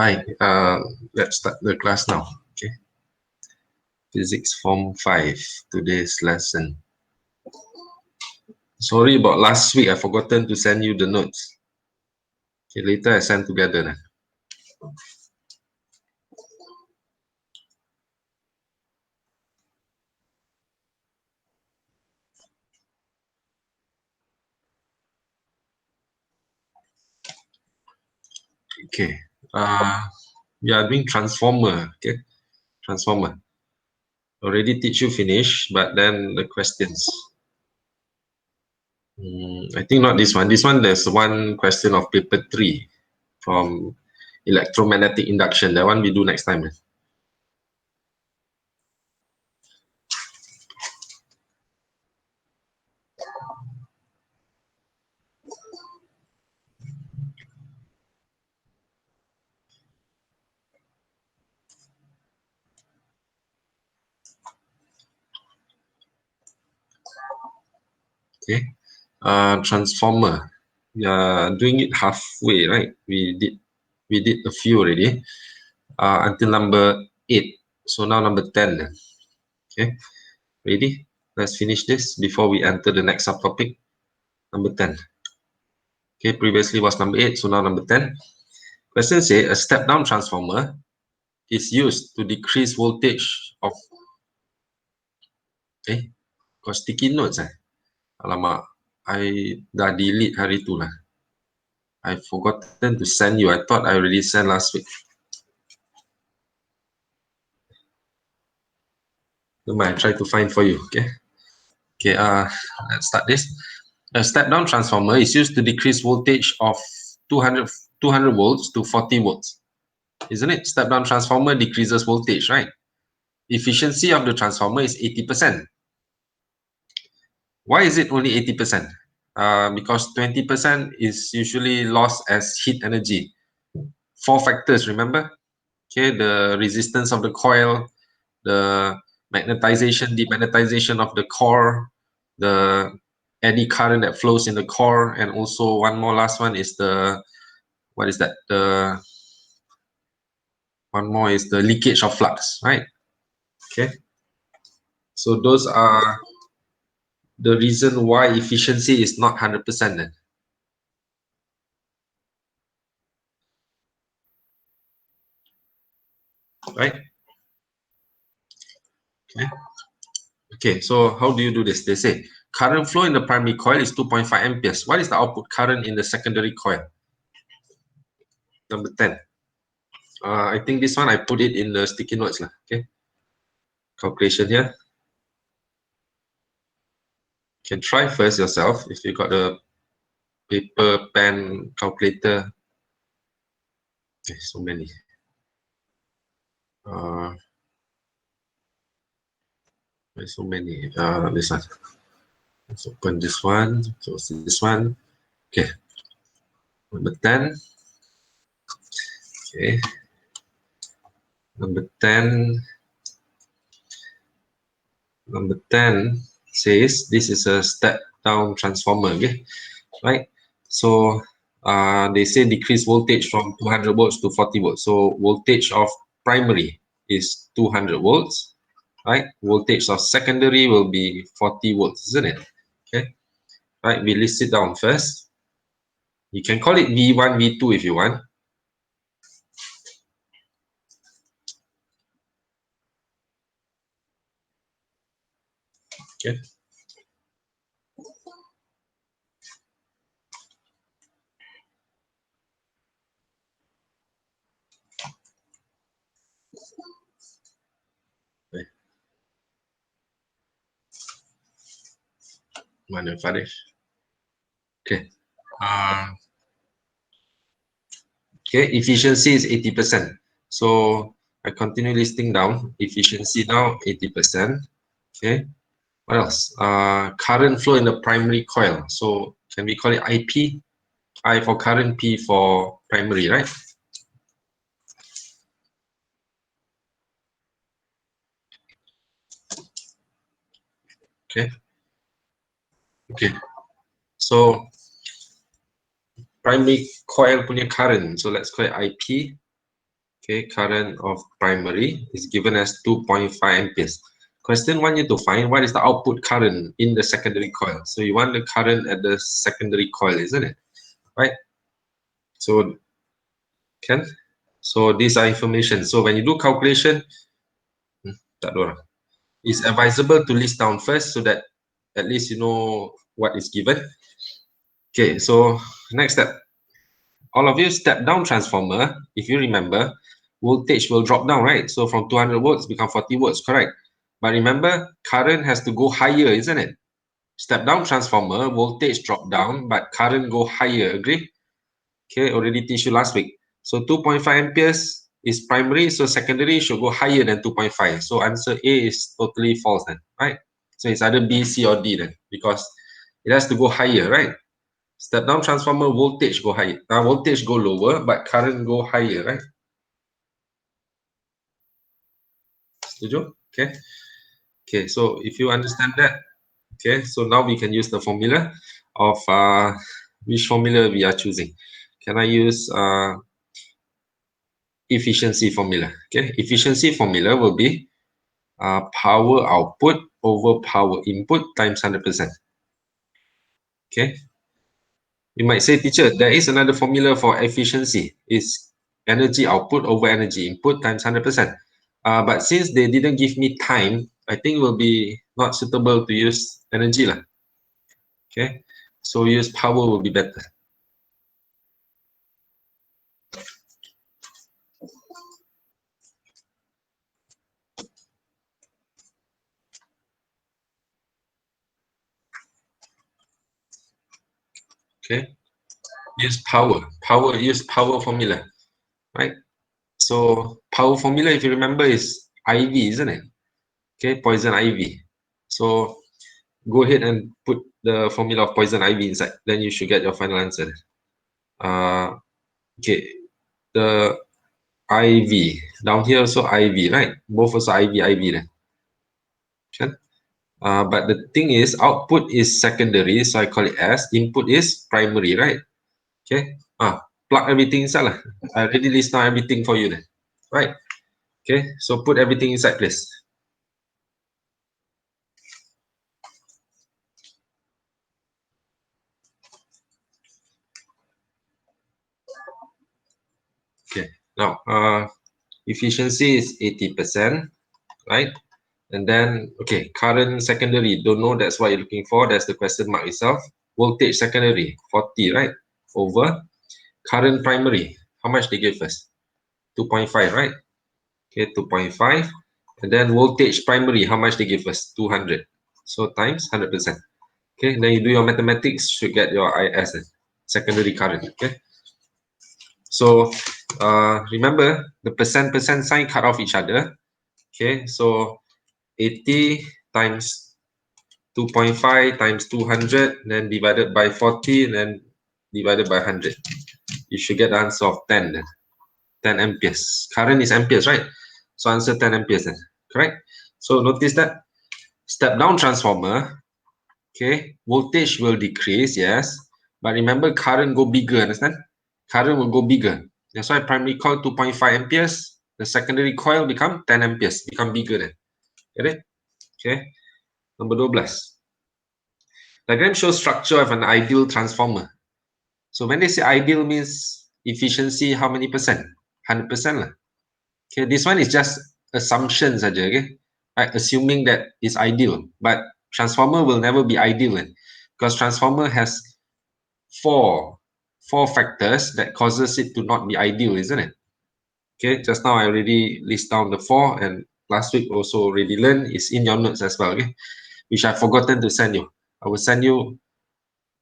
Hi, let's start the class now. Okay, Physics Form 5, today's lesson. Sorry about last week, I forgotten to send you the notes. Okay, later I send together now. Okay, we are doing transformer. Okay, transformer. Already teach you finish, but then the questions. I think not this one. This one, there's one question of paper 3 from electromagnetic induction. That one we do next time. Okay, transformer. We are doing it halfway, right? We did a few already until number 8. So now number 10. Okay, ready? Let's finish this before we enter the next subtopic. Number 10. Okay, previously was number 8, so now number 10. Question say a step-down transformer is used to decrease voltage of. Got sticky notes Alamak, I dah delete hari tu lah. I forgotten to send you. I thought I already sent last week. I try to find for you. Okay. Let's start this. A step-down transformer is used to decrease voltage of 200 volts to 40 volts. Isn't it? Step-down transformer decreases voltage, right? Efficiency of the transformer is 80%. Why is it only 80%? Because 20% is usually lost as heat energy. 4 factors, remember? Okay, the resistance of the coil, the magnetization, demagnetization of the core, the eddy current that flows in the core, and also one more last one is the, what is that? One more is the leakage of flux, right? Okay. So those are the reason why efficiency is not 100% then. Right? Okay. Okay, so how do you do this? They say current flow in the primary coil is 2.5 amperes. What is the output current in the secondary coil? Number 10. I think this one I put it in the sticky notes lah. Okay. Calculation here. You can try first yourself if you got a paper, pen, calculator. Okay, so many. There's so many. This one. Let's open this one. Close this one. Okay. Number 10. Okay. Number 10. Number 10 says this is a step down transformer. Okay. Right. So they say decrease voltage from 200 volts to 40 volts. So voltage of primary is 200 volts. Right, voltage of secondary will be 40 volts, isn't it? Okay, right, we list it down first. You can call it V1, V2 if you want. Okay. Mana Faris? Okay. Okay, efficiency is 80%. So I continue listing down. Efficiency now 80%. Okay. What else? Current flow in the primary coil. So can we call it IP? I for current, P for primary, right? Okay. Okay. So primary coil punya current. So let's call it IP. Okay, current of primary is given as 2.5 amperes. Question want you to find what is the output current in the secondary coil. So you want the current at the secondary coil, isn't it? Right? So so these are information. So when you do calculation, it's advisable to list down first so that at least you know what is given. Okay, so next step. All of you step down transformer, if you remember, voltage will drop down, right? So from 200 volts become 40 volts, correct? But remember, current has to go higher, isn't it? Step down transformer, voltage drop down, but current go higher, agree? Okay, already teach you last week. So 2.5 amperes is primary, so secondary should go higher than 2.5. So answer A is totally false then, right? So it's either B, C, or D then, because it has to go higher, right? Step down transformer, voltage go higher. Now voltage go lower, but current go higher, right? Setuju? Okay. Okay, so if you understand that, okay, so now we can use the formula of which formula we are choosing. Can I use efficiency formula? Okay, efficiency formula will be power output over power input times 100%. Okay, you might say, teacher, there is another formula for efficiency. It's energy output over energy input times 100%. But since they didn't give me time, I think it will be not suitable to use energy lah. Okay, so use power will be better. Okay, use power formula, right? So power formula, if you remember, is IV, isn't it? Okay, poison IV. So go ahead and put the formula of poison IV inside. Then you should get your final answer. Okay, the IV down here also IV, right? Both also IV then. Okay. But the thing is, output is secondary, so I call it S. Input is primary, right? Okay. Plug everything inside lah. I already list down everything for you then. Right. Okay. So put everything inside, please. Okay. Now, efficiency is 80%, right? And then, okay, current secondary, don't know, that's what you're looking for. That's the question mark itself. Voltage secondary, 40, right? Over current primary, how much they give us? 2.5, right? Okay, 2.5. And then voltage primary, how much they give us? 200. So times 100%. Okay, then you do your mathematics, should get your IS, secondary current. Okay. So remember the percent sign cut off each other. Okay, so 80 times 2.5 times 200, then divided by 40, and then divided by 100. You should get the answer of 10 then. 10 amperes. Current is amperes, right? So answer 10 amperes then, correct? So notice that step down transformer, okay, voltage will decrease, yes, but remember current go bigger, understand? Current will go bigger. That's why primary coil 2.5 amperes, the secondary coil become 10 amperes, become bigger then. Get it? Okay. Number 12. Diagram shows structure of an ideal transformer. So when they say ideal means efficiency, how many percent? 100% lah. Okay, this one is just assumption saja, okay? Right, assuming that it's ideal, but transformer will never be ideal, because transformer has four factors that causes it to not be ideal, isn't it? Okay, just now I already list down the 4, and last week also already learned, is in your notes as well, okay? Which I've forgotten to send you. I will send you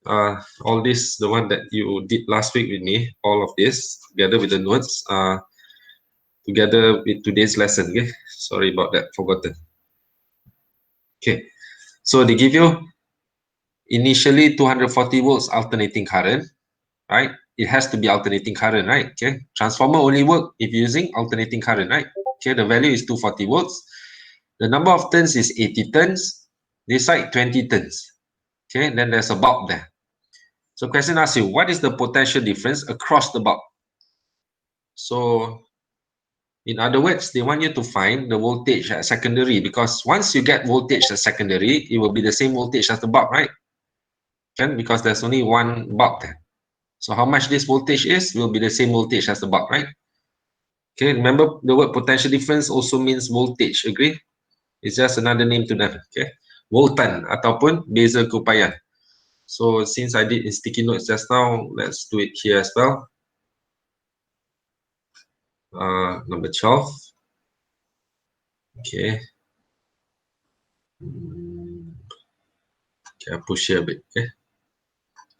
all this, the one that you did last week with me, all of this together with the notes, together with today's lesson. Okay, sorry about that, forgotten. Okay, so they give you initially 240 volts alternating current, right? It has to be alternating current, right? Okay, transformer only work if you're using alternating current, right? Okay, the value is 240 volts. The number of turns is 80 turns. This side 20 turns. Okay, then there's a bulb there. So question asks you, what is the potential difference across the bulb? So In other words, they want you to find the voltage at secondary, because once you get voltage at secondary, it will be the same voltage as the bulb, right? And because there's only one bulb there. So how much this voltage is will be the same voltage as the bulb, right? Okay, remember the word potential difference also means voltage, agree? It's just another name to them, okay? Voltan ataupun beza keupayaan. So since I did in sticky notes just now, let's do it here as well. Number 12. Okay. Okay, I'll push here a bit, okay?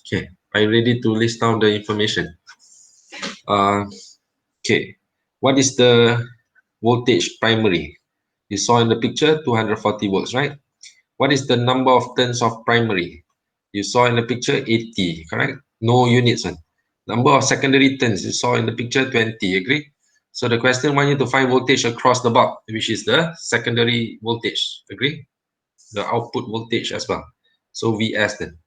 Okay, are you ready to list down the information? Okay, what is the voltage primary? You saw in the picture 240 volts, right? What is the number of turns of primary? You saw in the picture 80, correct? No units one. Number of secondary turns you saw in the picture 20, agree? So the question wants you to find voltage across the bulb, which is the secondary voltage, agree? The output voltage as well. So Vs then.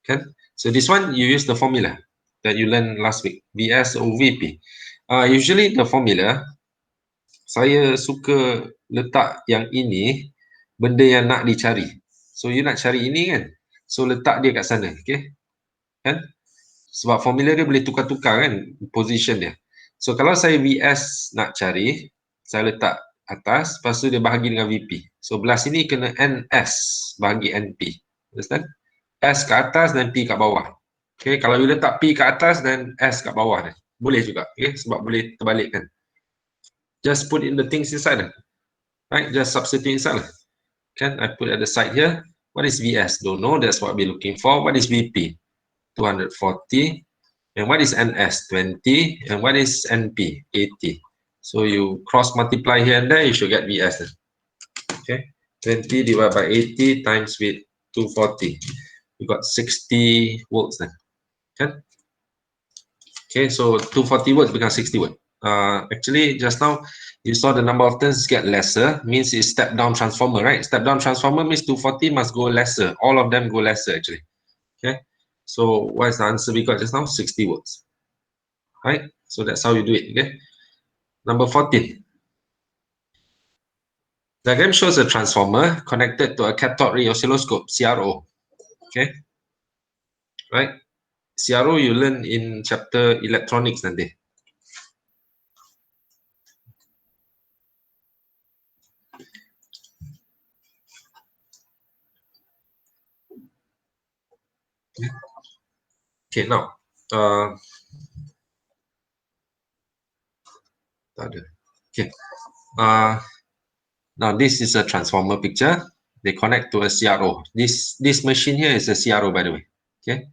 Okay? So this one you use the formula that you learned last week, Vs over Vp. Usually the formula, saya suka letak yang ini benda yang nak dicari. So you nak cari ini kan, so letak dia kat sana, okay? Kan? Sebab formula dia boleh tukar-tukar kan position dia. So kalau saya Vs nak cari, saya letak atas, lepas tu dia bahagi dengan Vp. So belah sini kena Ns bahagi Np. Understand? S kat atas dan P kat bawah. Okay, kalau you letak P kat atas dan S kat bawah ni, boleh juga, okay? Sebab boleh terbalikkan. Just put in the things inside lah. Right, just substitute inside lah. Can I put at the side here? What is Vs? Don't know, that's what we're looking for. What is Vp? 240. And what is Ns? 20. And what is Np? 80. So you cross multiply here and there, you should get Vs then. Okay, 20 divided by 80 times with 240. We got 60 volts then. Okay, so 240 volts become 60 volt. Actually, just now you saw the number of turns get lesser, means it's step down transformer, right? Step down transformer means 240 must go lesser. All of them go lesser actually. Okay, so what is the answer we got just now? 60 volts. Right? So that's how you do it. Okay. Number 14. Diagram shows a transformer connected to a cathode ray oscilloscope, CRO. Okay. Right? CRO you learn in chapter electronics nanti. Okay, now okay. Now this is a transformer picture. They connect to a CRO. This machine here is a CRO, by the way. Okay,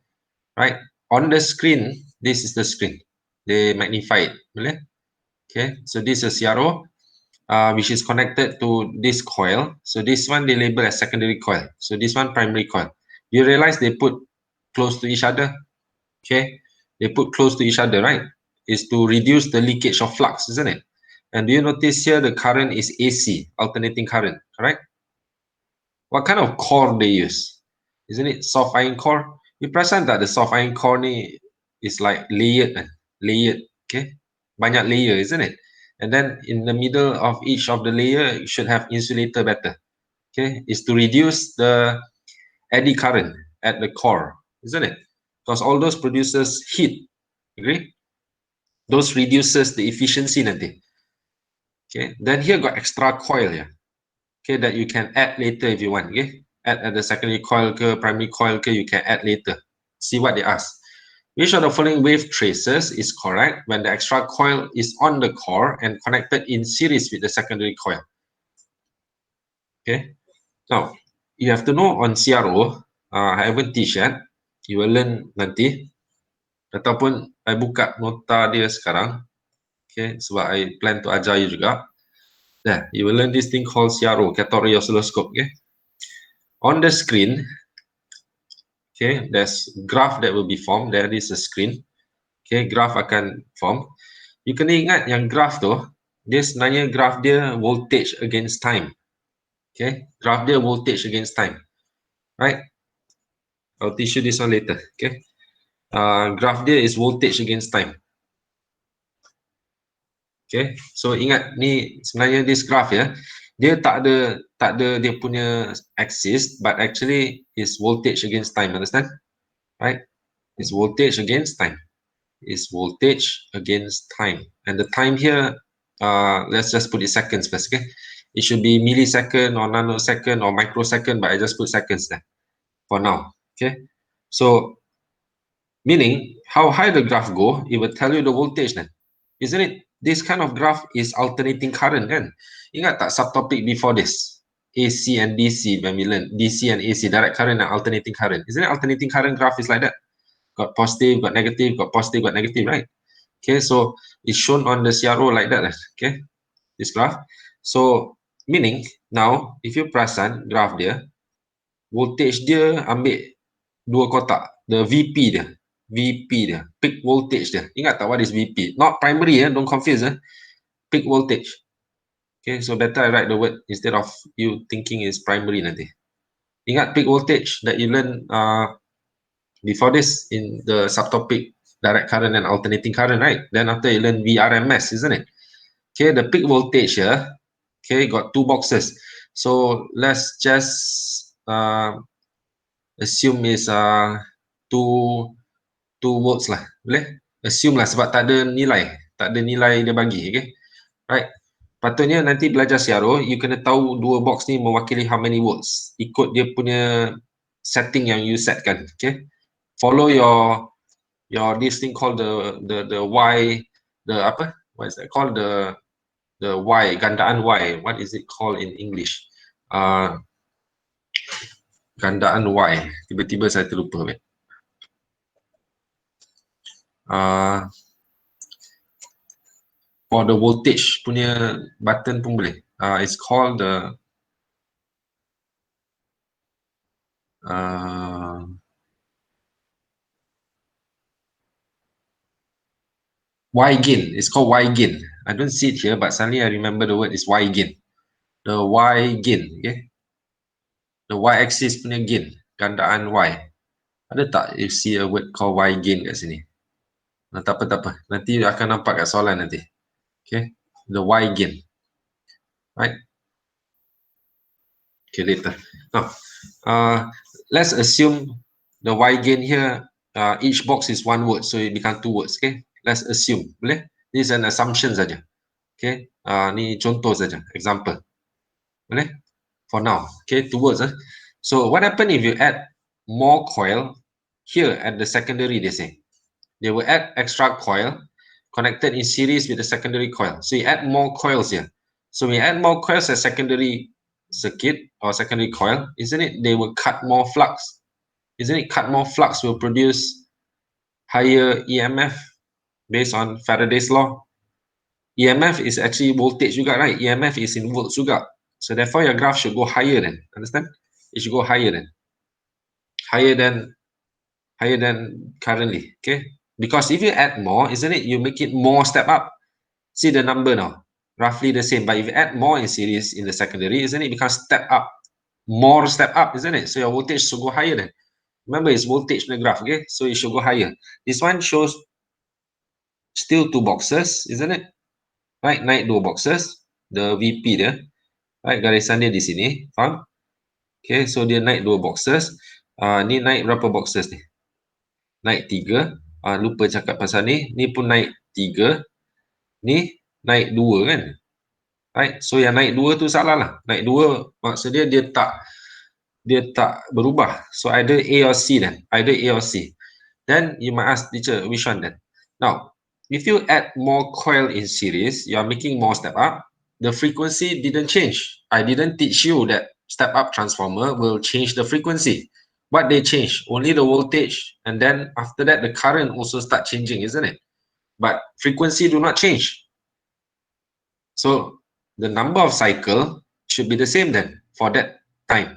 right on the screen. This is the screen. They magnify it. Okay, so this is a CRO, which is connected to this coil. So this one they label as secondary coil. So this one primary coil. You realize they put close to each other. Okay, they put close to each other, right? Is to reduce the leakage of flux, isn't it? And do you notice here the current is AC, alternating current, correct? What kind of core they use? Isn't it soft iron core? You perasan that the soft iron core ni is like layered, okay? Banyak layer, isn't it? And then in the middle of each of the layer, you should have insulator better, okay? Is to reduce the eddy current at the core, isn't it? Because all those produces heat, agree? Those reduces the efficiency nanti. Okay, then here got extra coil here. Okay, that you can add later if you want. Okay, add at the secondary coil ke, primary coil ke, you can add later. See what they ask. Which of the following wave traces is correct when the extra coil is on the core and connected in series with the secondary coil? Okay, now you have to know on CRO. I haven't teach yet. You will learn nanti. Ataupun I buka nota dia sekarang. Okay, sebab I plan to ajar you juga. There, you will learn this thing called CRO, cathode ray oscilloscope. Okay, on the screen, okay, there's graph that will be formed. There is a screen. Okay, graph akan form. You kena ingat yang graph tu, dia sebenarnya graph dia voltage against time. Okay, graph dia voltage against time, right? I'll teach you this one later. Okay, graph dia is voltage against time. Okay, so ingat ni sebenarnya this graph ya, dia tak ada dia punya axis, but actually is voltage against time, understand? Right? Is voltage against time. Is voltage against time, and the time here, let's just put it seconds first. Okay, it should be millisecond or nanosecond or microsecond, but I just put seconds there for now. Okay, so meaning how high the graph go, it will tell you the voltage then, isn't it? This kind of graph is alternating current kan? Ingat tak subtopic before this? AC and DC, when we learn DC and AC, direct current and alternating current. Isn't it alternating current graph is like that? Got positive, got negative, got positive, got negative, right? Okay, so it's shown on the CRO like that. Okay, this graph. So meaning now if you perasan graph dia, voltage dia ambil dua kotak, the VP dia, peak voltage dia. Ingat tak what is VP? Not primary, don't confuse. Peak voltage. Okay, so better I write the word instead of you thinking is primary nanti. Ingat peak voltage that you learn before this in the subtopic direct current and alternating current, right? Then after you learn VRMS, isn't it? Okay, the peak voltage here, okay, got two boxes. So let's just assume is 2 volts lah, boleh? Assume lah sebab tak ada nilai dia bagi, okay? Right? Patutnya nanti belajar CRO, you kena tahu dua box ni mewakili how many volts. Ikut dia punya setting yang you setkan, okay? Follow your this thing called the Y, the apa? What is that called? The Y, gandaan Y. What is it called in English? Gandaan Y. Tiba-tiba saya terlupa. For the voltage punya button pun boleh. It's called the Y gain. It's called Y gain. I don't see it here, but suddenly I remember the word is Y gain. The Y gain, okay? The Y axis punya gain, gandaan Y. Ada tak you see a word called Y gain kat sini? Tak apa. Nanti akan nampak kat soalan nanti. Okay, the Y gain. Right? Okay, later. Now, let's assume the Y gain here, each box is 1 word, so it become 2 words. Okay, let's assume. Boleh? This is an assumption saja. Okay, ni contoh saja, example. Boleh? For now. Okay, 2 words. So what happen if you add more coil here at the secondary, they say? They will add extra coil connected in series with the secondary coil. So you add more coils here. So we add more coils as secondary circuit or secondary coil, isn't it? They will cut more flux. Isn't it? Cut more flux will produce higher EMF based on Faraday's law. EMF is actually voltage juga, right? EMF is in volts juga. So therefore your graph should go higher then. Understand? It should go higher then. Higher than currently. Okay? Because if you add more, isn't it? You make it more step up. See the number now, roughly the same. But if you add more in series in the secondary, isn't it? Because step up, more step up, isn't it? So your voltage should go higher then. Remember, it's voltage in the graph, okay? So it should go higher. This one shows still 2 boxes, isn't it? Right, naik 2 boxes. The VP dia, right, garisan dia di sini, faham? Okay, so dia naik 2 boxes. Ni naik berapa boxes ni? Naik 3. Lupa cakap pasal ni. Ni pun naik 3. Ni naik 2 kan? Right, so yang naik 2 tu salah lah. Naik 2 maksud dia tak berubah. So either A or C then. Either A or C. Then you might ask teacher, which one then? Now, if you add more coil in series, you are making more step up. The frequency didn't change. I didn't teach you that step up transformer will change the frequency. What they change? Only the voltage. And then after that, the current also start changing, isn't it? But frequency do not change. So the number of cycle should be the same then for that time.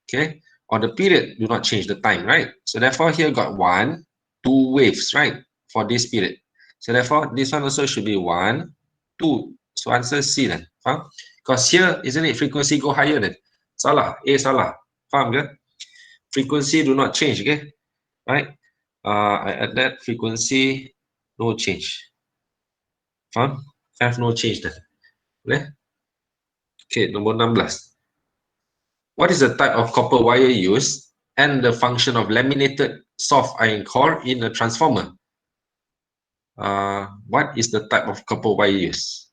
Okay, or the period do not change the time, right? So therefore here got 1, 2 waves, right, for this period. So therefore this one also should be 1, 2. So answer C then. Because here, isn't it, frequency go higher then? Salah, A salah. Faham ke? Frequency do not change, okay? Right? I add that frequency no change. Faham? F no change dah. Boleh? Okay, nombor 16. What is the type of copper wire used and the function of laminated soft iron core in a transformer? What is the type of copper wire used?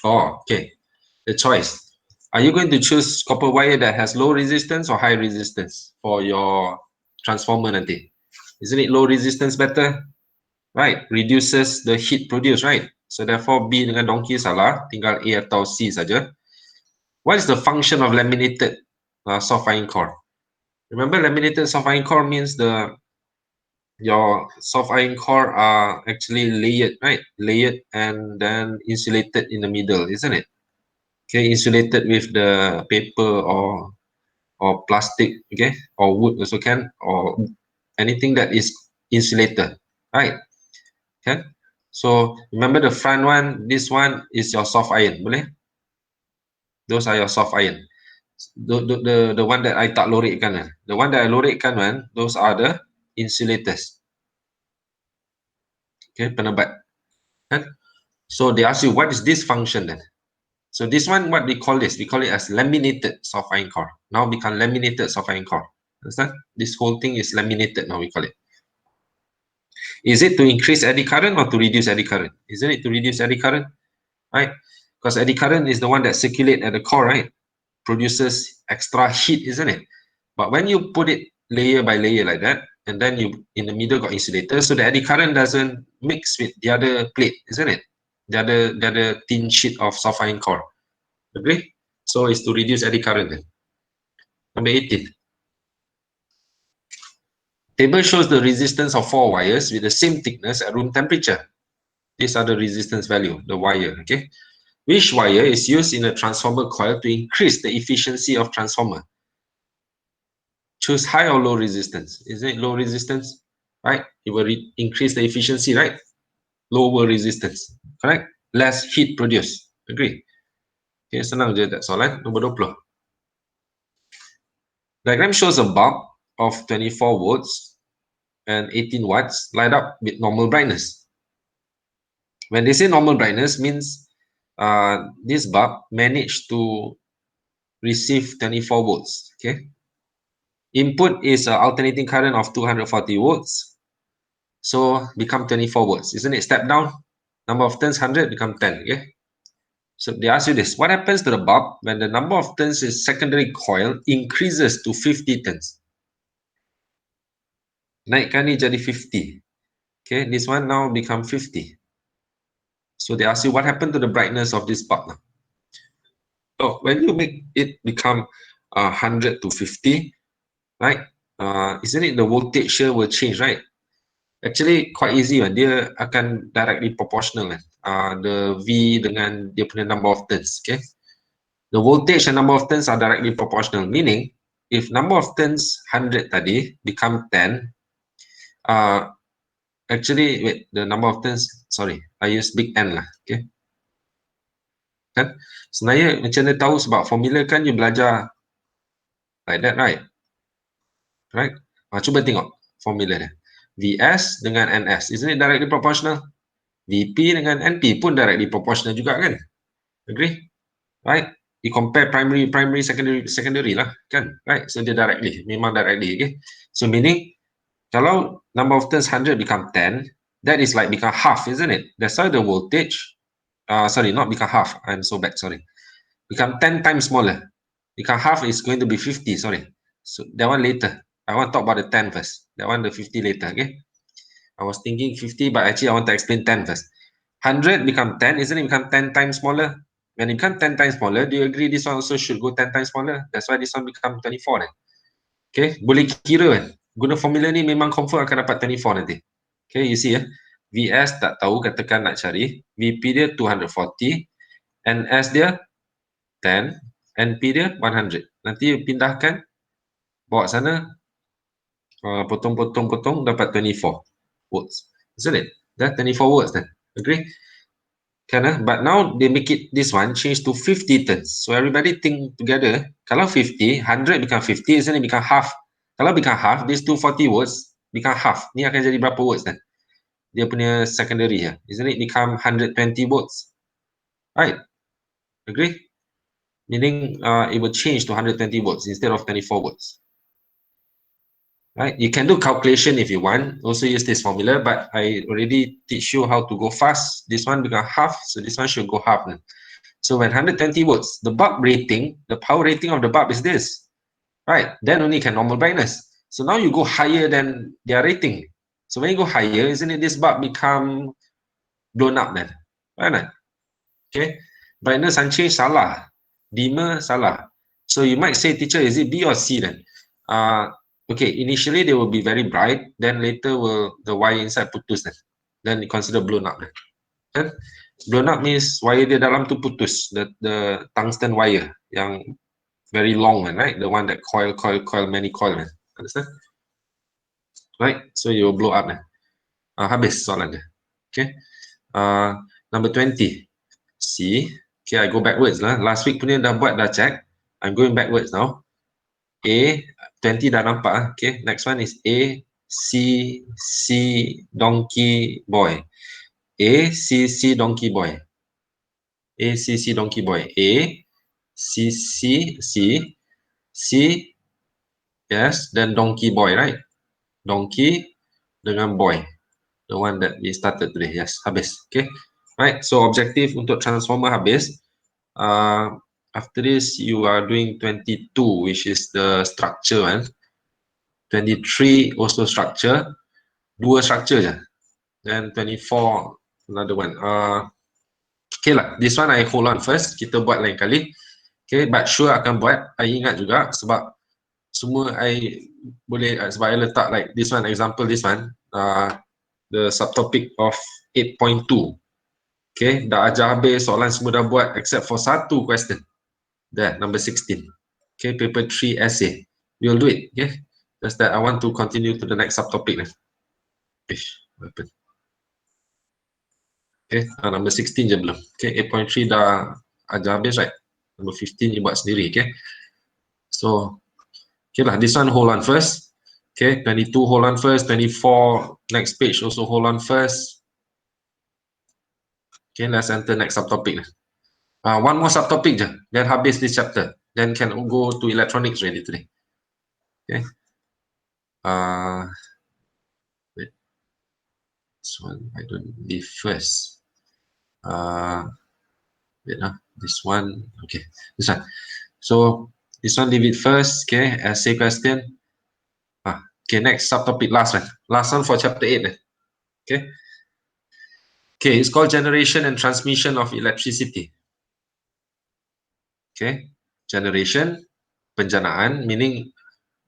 Oh, okay. The choice. Are you going to choose copper wire that has low resistance or high resistance for your transformer nanti? Isn't it low resistance better? Right, reduces the heat produced, right? So therefore B dengan donkey salah, tinggal A atau C saja. What is the function of laminated soft iron core? Remember, laminated soft iron core means your soft iron core are actually layered, right? Layered and then insulated in the middle, isn't it? Okay, insulated with the paper or plastic, okay, or wood also can, or anything that is insulated, right? Okay, so remember the front one, this one is your soft iron, boleh? Those are your soft iron. The one that I tak lorikkan, the one that I lorikkan one, those are the insulators. Okay, penebat. Kan? So they ask you, what is this function then? So this one, what we call this? We call it as laminated soft iron core. Now become laminated soft iron core. Understand? This whole thing is laminated now, we call it. Is it to increase eddy current or to reduce eddy current? Isn't it to reduce eddy current? Right? Because eddy current is the one that circulates at the core, right? Produces extra heat, isn't it? But when you put it layer by layer like that, and then you in the middle got insulator, so the eddy current doesn't mix with the other plate, isn't it? The other thin sheet of soft iron core. Agree? So it's to reduce eddy current then. Number 18. Table shows the resistance of 4 wires with the same thickness at room temperature. These are the resistance value, the wire, okay? Which wire is used in a transformer coil to increase the efficiency of transformer? Choose high or low resistance. Is it low resistance? Right? It will increase the efficiency, right? Lower resistance, correct? Less heat produced. Agree? Okay, senang je that soalan. Nombor 20. Diagram shows a bulb of 24 volts and 18 watts light up with normal brightness. When they say normal brightness means this bulb managed to receive 24 volts, okay? Input is an alternating current of 240 volts. So become 24 volts. Isn't it step down? Number of turns 100 become 10, okay? So they ask you this. What happens to the bulb when the number of turns in secondary coil increases to 50 turns? Naikkan ni jadi 50. Okay, this one now become 50. So they ask you what happened to the brightness of this bulb now. So when you make it become 100 to 50, right? Isn't it the voltage here will change, right? Actually quite easy kan, dia akan directly proportional kan. The V dengan dia punya number of turns, okay? The voltage and number of turns are directly proportional, meaning if number of turns 100 tadi become 10, actually wait, the number of turns, sorry, I use big N lah, okay? Kan? Sebenarnya macam mana tahu sebab formula kan you belajar like that, right? Right? Cuba tengok formula dia. Vs dengan Ns, isn't it directly proportional? Vp dengan Np pun directly proportional juga kan? Agree? Right? You compare primary, secondary lah kan? Right? So dia directly, memang directly, okay? So meaning, kalau number of turns 100 become 10, that is like become half, isn't it? That's why the voltage, sorry, not become half, I'm so bad, sorry. Become 10 times smaller. Become half is going to be 50, sorry. So that one later. I want to talk about the 10 first. That one, the 50 later, okay? I was thinking 50, but actually I want to explain 10 first. 100 become 10, isn't it become 10 times smaller? When it become 10 times smaller, do you agree this one also should go 10 times smaller? That's why this one become 24 then. Okay, boleh kira kan? Guna formula ni memang confirm akan dapat 24 nanti. Okay, you see ya. Vs tak tahu, katakan nak cari. Vp dia 240. Ns dia 10. Np dia 100. Nanti pindahkan, bawa sana, potong dapat 24 volts, isn't it? That 24 volts then. Agree? Can, but now they make it this one change to 50 turns. So everybody think together. Kalau 50, 100 become 50, isn't it become half? Kalau become half, this 240 volts become half. Ni akan jadi berapa volts then? dia punya secondary here, isn't it become 120 volts, right? Agree? Meaning it will change to 120 volts instead of 24 volts, right? You can do calculation if you want, also use this formula, but I already teach you how to go fast. This one become half, so this one should go half now. So when 120 volts, the bulb rating, the power rating of the bulb is this, right? Then only can normal brightness. So now you go higher than their rating. So when you go higher, isn't it this bulb become blown up then? Right? Okay. Brightness unchanged, salah. Dimmer, salah. So you might say, teacher, is it B or C then? Okay, initially they will be very bright, then later will the wire inside putus then consider blown up then. Kan? Blown up means wire di dalam tu putus, the tungsten wire yang very long one, right? The one that coil, many coil, man. Understand? Right? So you will blow up. Habis soalan dia. Okay. Number 20. C. Okay, I go backwards lah. Last week punya dah buat, dah check. I'm going backwards now. A. 20 dah nampak. Okay, next one is A, C, C, donkey, boy. A, C, C, donkey, boy. A, C, C, donkey, boy. A, C, C, C, C, yes, then donkey, boy, right? Donkey dengan boy. The one that we started today. Yes, habis. Okay, right. So objective untuk transformer habis. After this, you are doing 22, which is the structure one. 23 also structure. Dua structure je. Then 24 another one. Okay lah, this one I hold on first. Kita buat lain kali. Okay, but sure akan buat. I ingat juga sebab semua I boleh, sebab I letak like this one, example this one. The subtopic of 8.2. Okay, dah ajar habis, soalan semua dah buat except for satu question. That number 16. Okay, paper 3 essay. We'll do it. Okay, just that I want to continue to the next subtopic. What happened? Okay, number 16 je belum. Okay, 8.3 dah ajar habis, right? Number 15 you buat sendiri. Okay, so okay lah, this one hold on first. Okay, 22 hold on first, 24 next page also hold on first. Okay, let's enter next subtopic. One more subtopic je, then habis this chapter. Then can go to electronics already today. Okay. Wait. This one I don't leave first. Wait, this one. Okay, this one. So this one leave it first. Okay, essay question. Okay, next subtopic, last one. Last one for chapter 8. Okay. Okay, it's called generation and transmission of electricity. Okay, generation, penjanaan, meaning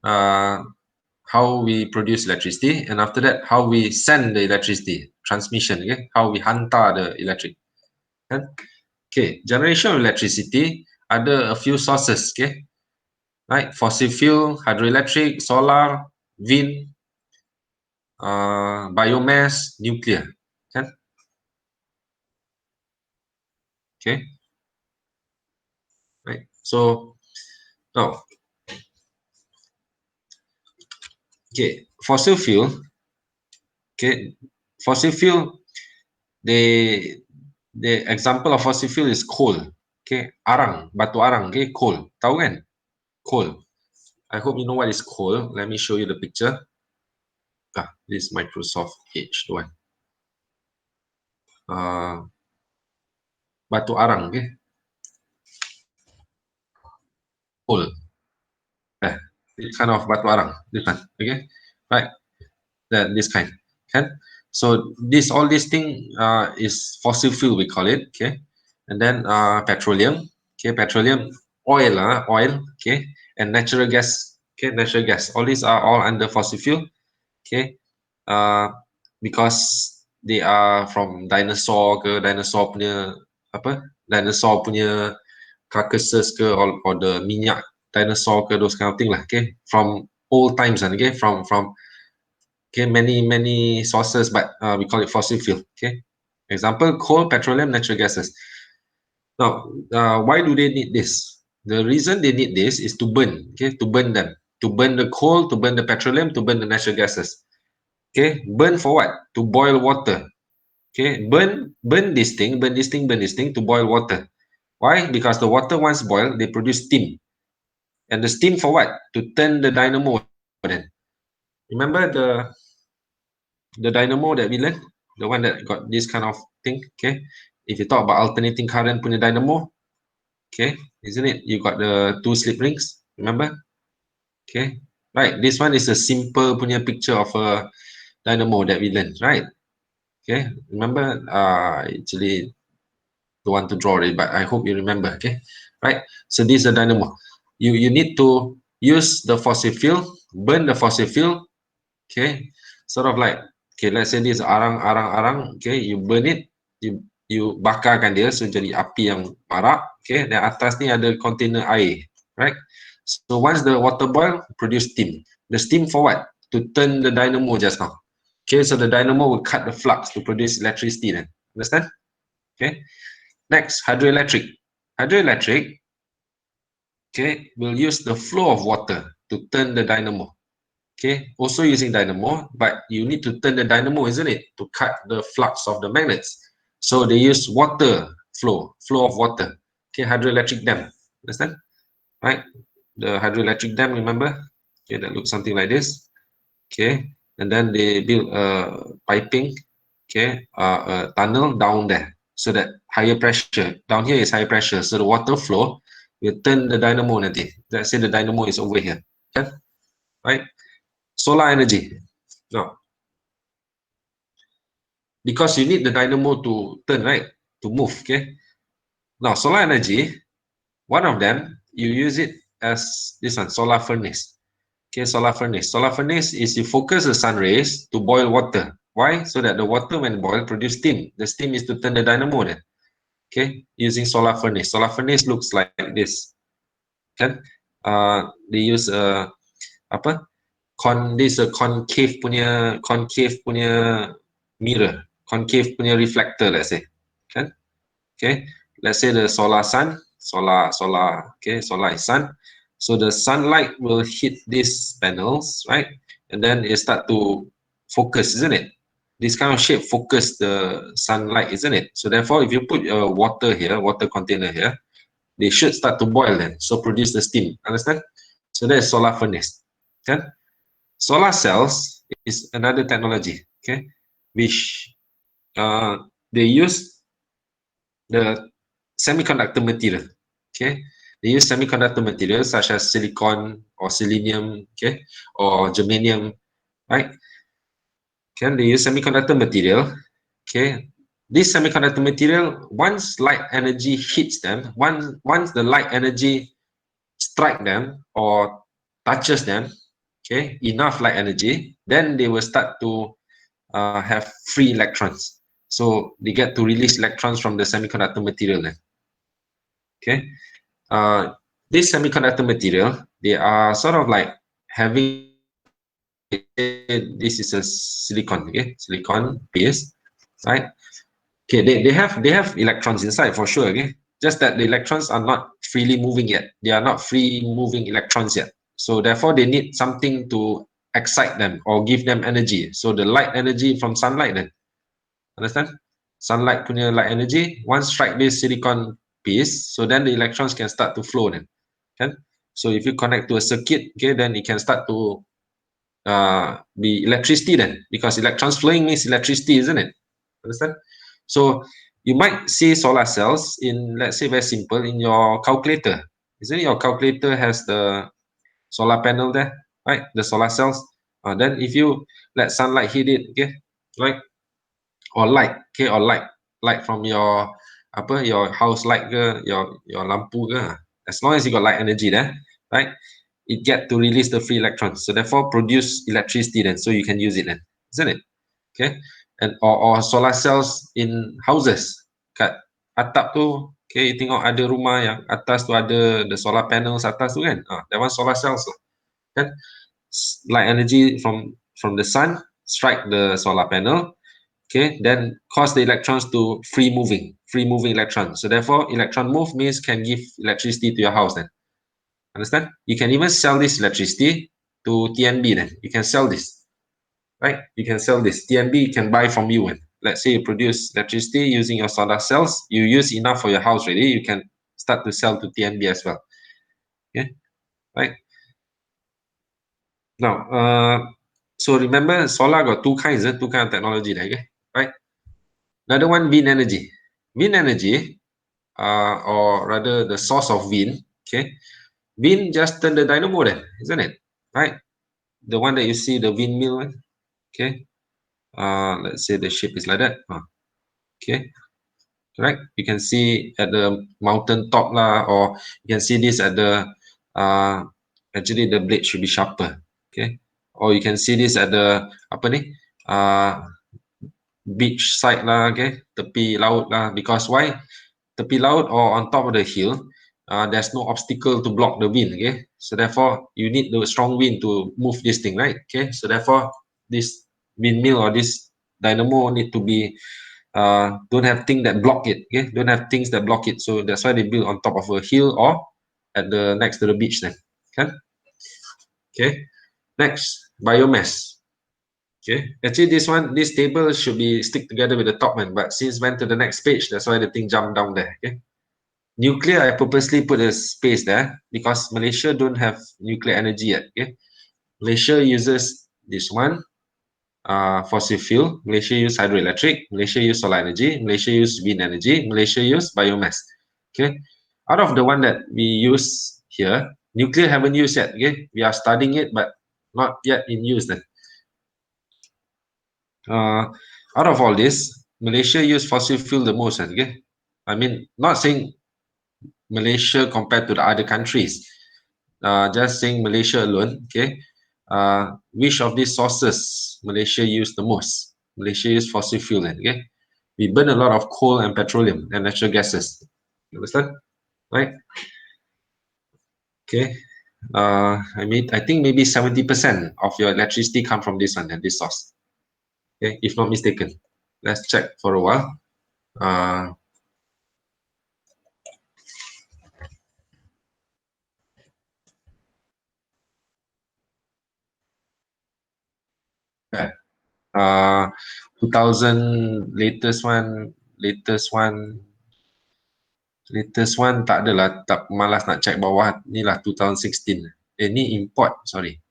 how we produce electricity, and after that, how we send the electricity, transmission, okay? How we hantar the electric. Okay, generation of electricity, ada a few sources, okay? Right, fossil fuel, hydroelectric, solar, wind, biomass, nuclear, kan? Okay. Right, so now, okay, fossil fuel, okay, fossil fuel, the example of fossil fuel is coal, okay, arang, batu arang, okay, coal, tahu kan? Coal. I hope you know what is coal. Let me show you the picture. This Microsoft Edge one. Batu arang, okay. Coal. This kind of batu arang, this one, okay, right? This kind, okay. So all this thing is fossil fuel, we call it, okay. And then petroleum, okay, petroleum, oil, okay, and natural gas, okay, natural gas. All these are all under fossil fuel, okay. Because they are from dinosaur punya apa? Dinosaur punya carcasses ke, or the minyak dinosaur ke, those kind of thing lah, okay. From old times, okay, from okay, many sources, but we call it fossil fuel, okay. Example, coal, petroleum, natural gases. Now, why do they need this? The reason they need this is to burn, okay, to burn them, to burn the coal, to burn the petroleum, to burn the natural gases. Okay, burn for what? To boil water. Okay, burn this thing to boil water. Why? Because the water once boiled, they produce steam. And the steam for what? To turn the dynamo then. Remember the dynamo that we learned? The one that got this kind of thing, okay? If you talk about alternating current punya dynamo, okay, isn't it? You got the two slip rings, remember? Okay, right. This one is a simple punya picture of a dynamo that we learned, right? Okay, remember? Actually, don't want to draw it, but I hope you remember. Okay, right. So this is a dynamo. You need to use the fossil fuel, burn the fossil fuel. Okay, sort of like, okay, let's say this arang. Okay, you burn it, you bakarkan dia so jadi api yang marak. Okay, dan atas ni ada container air, right? So once the water boil, produce steam. The steam for what? To turn the dynamo just now. Okay, so the dynamo will cut the flux to produce electricity then. Understand? Okay. Next, hydroelectric. Hydroelectric, okay, will use the flow of water to turn the dynamo. Okay, also using dynamo, but you need to turn the dynamo, isn't it? To cut the flux of the magnets. So they use water flow of water. Okay, hydroelectric dam. Understand? Right? The hydroelectric dam, remember? Okay, that looks something like this. Okay, and then they build a piping, okay, a tunnel down there so that higher pressure. Down here is high pressure, so the water flow will turn the dynamo nanti. Let's say the dynamo is over here. Okay, right? Solar energy. Now, because you need the dynamo to turn, right? To move, okay? Now, solar energy, one of them, you use it as this one, solar furnace. Okay, solar furnace. Solar furnace is you focus the sun rays to boil water. Why? So that the water when boiled produce steam. The steam is to turn the dynamo then. Okay, using solar furnace. Solar furnace looks like this. Kan? They use apa? This a concave punya mirror, concave punya reflector, let's say. Kan? Okay, let's say the solar sun, solar, okay, solar is sun. So the sunlight will hit these panels, right? And then it start to focus, isn't it? This kind of shape focus the sunlight, isn't it? So therefore, if you put a water here, water container here, they should start to boil then, so produce the steam. Understand? So that is solar furnace. Okay? Solar cells is another technology, okay, which they use the semiconductor material. Okay, they use semiconductor materials such as silicon or selenium, okay, or germanium, right? Okay, they use semiconductor material. Okay, this semiconductor material, once light energy hits them, once the light energy strike them or touches them, okay, enough light energy, then they will start to have free electrons. So they get to release electrons from the semiconductor material then. Okay, this semiconductor material, they are sort of like having, this is a silicon, okay, silicon base, right? Okay, they have electrons inside for sure, okay, just that the electrons are not freely moving yet. They are not free moving electrons yet, so therefore they need something to excite them or give them energy. So the light energy from sunlight then, understand? Sunlight punya light energy once strike this silicon piece, so then the electrons can start to flow then, kan? So if you connect to a circuit, okay, then it can start to be electricity then, because electrons flowing means electricity, isn't it? Understand? So you might see solar cells in, let's say, very simple, in your calculator. Isn't it? Your calculator has the solar panel there, right? The solar cells. Then if you let sunlight hit it, okay, right? Or light, okay, or light from your your house light ke, your lampu ke, as long as you got light energy there, right? It get to release the free electrons, so therefore produce electricity then, so you can use it then, isn't it? Okay, and or solar cells in houses, kat atap tu, okay, you tengok ada rumah yang atas tu ada the solar panels atas tu kan, that one solar cells lah, kan? Light energy from the sun strike the solar panel, okay, then cause the electrons to free moving electrons, so therefore electron move means can give electricity to your house then. Understand? You can even sell this electricity to TNB then. You can sell this, right? You can sell this. TNB can buy from you. And let's say you produce electricity using your solar cells, you use enough for your house already, you can start to sell to TNB as well. Okay, right? Now, so remember, solar got two kinds of technology there, okay? Right? Another one, wind energy. Wind energy, or rather the source of wind, okay? Wind just turn the dynamo then, isn't it? Right? The one that you see, the windmill, okay? Let's say the shape is like that. Okay, correct. You can see at the mountain top lah, or you can see this at the actually the blade should be sharper. Okay, or you can see this at the apa ni beach side lah, okay, tepi laut lah. Because why? Tepi laut or on top of the hill, there's no obstacle to block the wind. Okay, so therefore you need the strong wind to move this thing, right? Okay, so therefore this windmill or this dynamo need to be don't have things that block it. Okay, don't have things that block it. So that's why they build on top of a hill or at the next to the beach then. Okay, next, biomass. Okay, actually this table should be stick together with the top one, but since went to the next page, that's why the thing jumped down there. Okay, nuclear, I purposely put a space there because Malaysia don't have nuclear energy yet. Okay, Malaysia uses this one, fossil fuel. Malaysia use hydroelectric. Malaysia use solar energy. Malaysia use wind energy. Malaysia use biomass. Okay, out of the one that we use here, nuclear haven't used yet. Okay, we are studying it, but not yet in use then. Out of all this, Malaysia use fossil fuel the most. Okay, I mean, not saying Malaysia compared to the other countries, just saying Malaysia alone. Okay, which of these sources Malaysia use the most? Malaysia use fossil fuel. Okay, we burn a lot of coal and petroleum and natural gases. You understand? Right? Okay. I think maybe 70% of your electricity come from this one and this source. Okay, if not mistaken. Let's check for a while. Yeah. 2000 latest one tak adalah, tak, malas nak check bawah ni lah 2016. Ni import, sorry.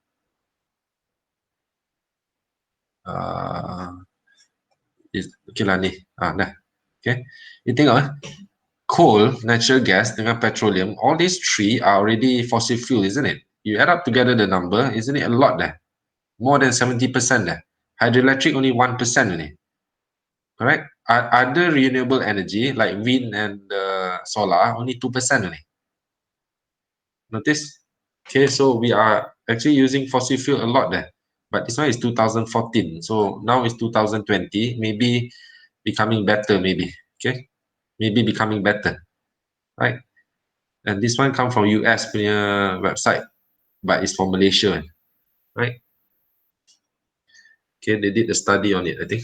Okay lah ni. Dah. Okay. You tengok coal, natural gas dengan petroleum, all these three are already fossil fuel, isn't it? You add up together the number, isn't it a lot there? More than 70% there. Hydroelectric only 1% only. Correct? Other renewable energy like wind and solar only 2% only. Notice? Okay, so we are actually using fossil fuel a lot there. But this one is 2014. So now it's 2020. Maybe becoming better, maybe. Okay? Maybe becoming better. Right? And this one come from US punya website. But it's from Malaysia. Right? Okay, they did a study on it, I think.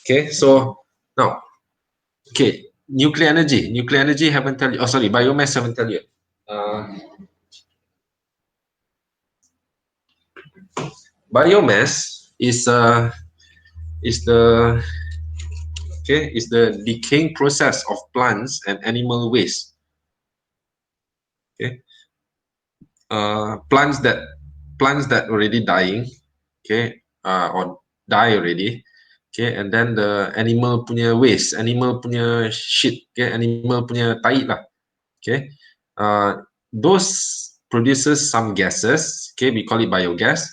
Okay, so now, okay, nuclear energy haven't tell you. Oh, sorry, biomass haven't tell you. Biomass is the decaying process of plants and animal waste. Okay, plants that already dying, okay, or die already, okay, and then the animal punya waste, animal punya shit, okay, animal punya tai lah, okay, those produces some gases, okay, we call it biogas.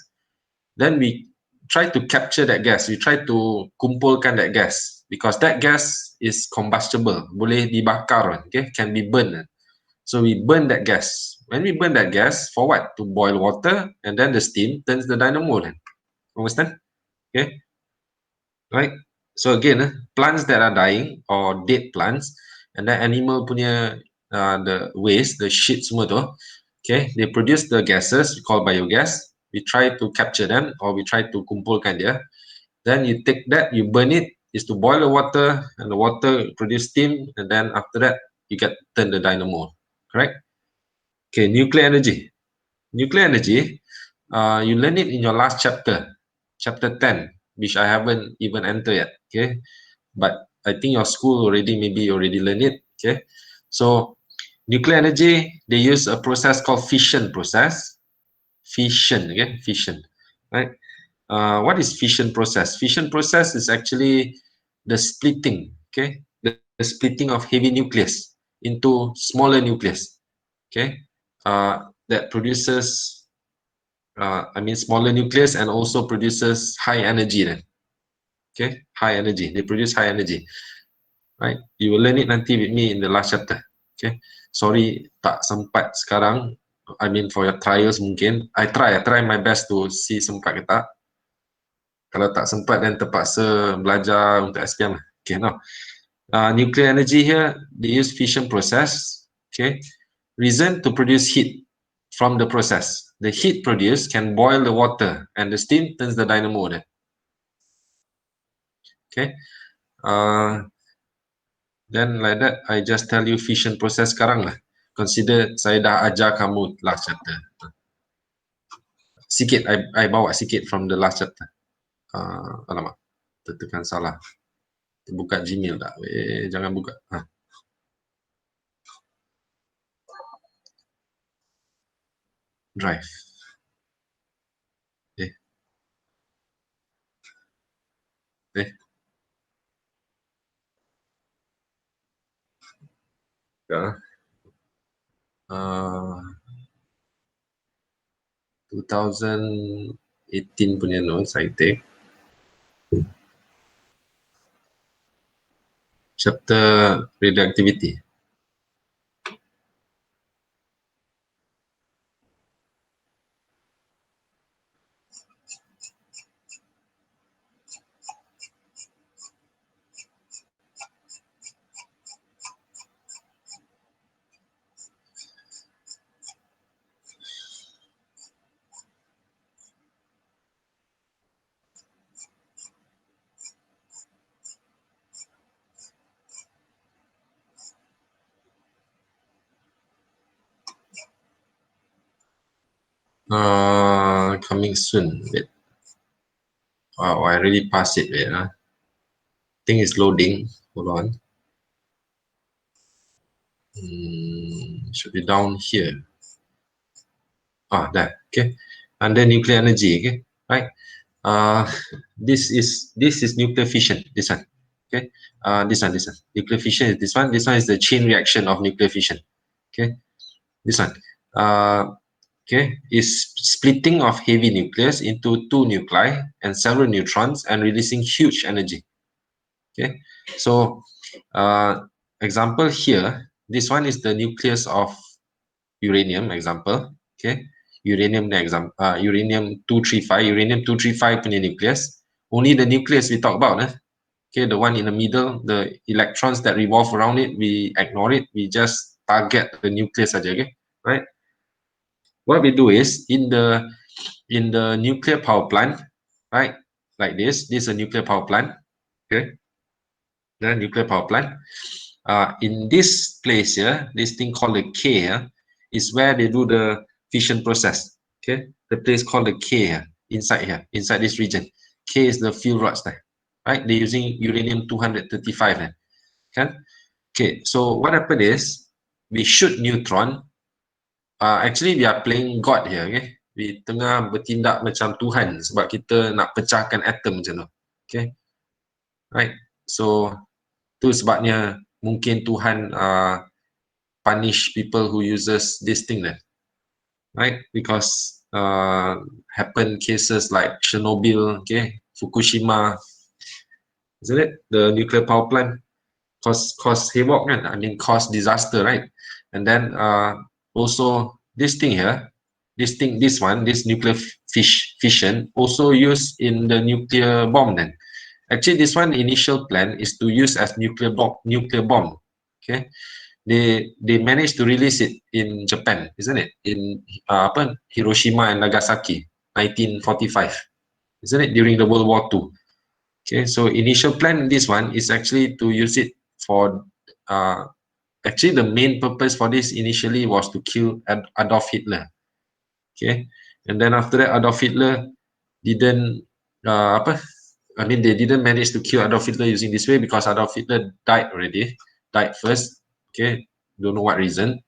Then we try to capture that gas, we try to kumpulkan that gas because that gas is combustible, boleh dibakar, okay, can be burned. So we burn that gas. When we burn that gas, for what? To boil water, and then the steam turns the dynamo then. Understand? Okay. Right. So again, plants that are dying or dead plants, and then animal punya the waste, the shit semua tu, okay, they produce the gases we call biogas. We try to capture them or we try to kumpulkan dia. Then you take that, you burn it, is to boil the water, and the water produce steam, and then after that you get turn the dynamo. Correct? Okay, nuclear energy. nuclear energy, you learn it in your last chapter, chapter 10, which I haven't even entered yet. Okay, but I think your school maybe already learned it. Okay, so nuclear energy, they use a process called fission process. Fission, okay, fission, right? What is fission process? Fission process is actually the splitting, okay, the splitting of heavy nucleus into smaller nucleus, okay, that produces, smaller nucleus and also produces high energy then, okay, high energy. They produce high energy, right? You will learn it nanti with me in the last chapter, okay. Sorry, tak sempat sekarang. For your trials mungkin. I try my best to see sempat ke tak. Kalau tak sempat dan terpaksa belajar untuk SPM. Okay, no. Nuclear energy here, they use fission process. Okay, reason to produce heat from the process. The heat produced can boil the water, and the steam turns the dynamo then. Okay, then like that, I just tell you fission process sekarang lah. Consider saya dah ajar kamu last chapter. Sikit, I bawa sikit from the last chapter. Alamak, tertekan salah. Buka Gmail tak? Jangan buka. Drive. Ya. 2018 punya notes I take. Chapter radioactivity. Coming soon. Wait. Wow, I already passed it. Wait, think it's loading. Hold on. Should be down here. There. Okay. Under nuclear energy. Okay. Right. This is nuclear fission. This one. Okay. This one. Nuclear fission is this one. This one is the chain reaction of nuclear fission. Okay. This one. Okay, is splitting of heavy nucleus into two nuclei and several neutrons and releasing huge energy. Okay, so example here, this one is the nucleus of uranium example. Okay, uranium example, uranium 235, uranium 235 punya nucleus. Only the nucleus we talk about. Okay, the one in the middle, the electrons that revolve around it, we ignore it. We just target the nucleus saja. Okay, right? What we do is in the nuclear power plant, right? Like this is a nuclear power plant. Okay, the nuclear power plant. In this place here, this thing called the K here, is where they do the fission process. Okay, the place called the K here, inside this region. K is the fuel rods there, right? They're using uranium 235 then. Okay. Okay, so what happened is we shoot neutron. Actually we are playing God here, okay? We tengah bertindak macam Tuhan sebab kita nak pecahkan atom macam tu. Okay? Right? So tu sebabnya mungkin Tuhan punish people who uses this thing then. Right? Because happen cases like Chernobyl, okay? Fukushima, isn't it? The nuclear power plant cause havoc kan? Cause disaster, right? And then also this thing here, this nuclear fission also used in the nuclear bomb then. Actually, this one initial plan is to use as nuclear bomb. Okay, they managed to release it in Japan, isn't it? In Hiroshima and Nagasaki, 1945, isn't it? During the World War II. Okay, so initial plan this one is actually to use it for actually the main purpose for this initially was to kill Adolf Hitler. Okay, and then after that Adolf Hitler didn't they didn't manage to kill Adolf Hitler using this way because Adolf Hitler died first. Okay, don't know what reason.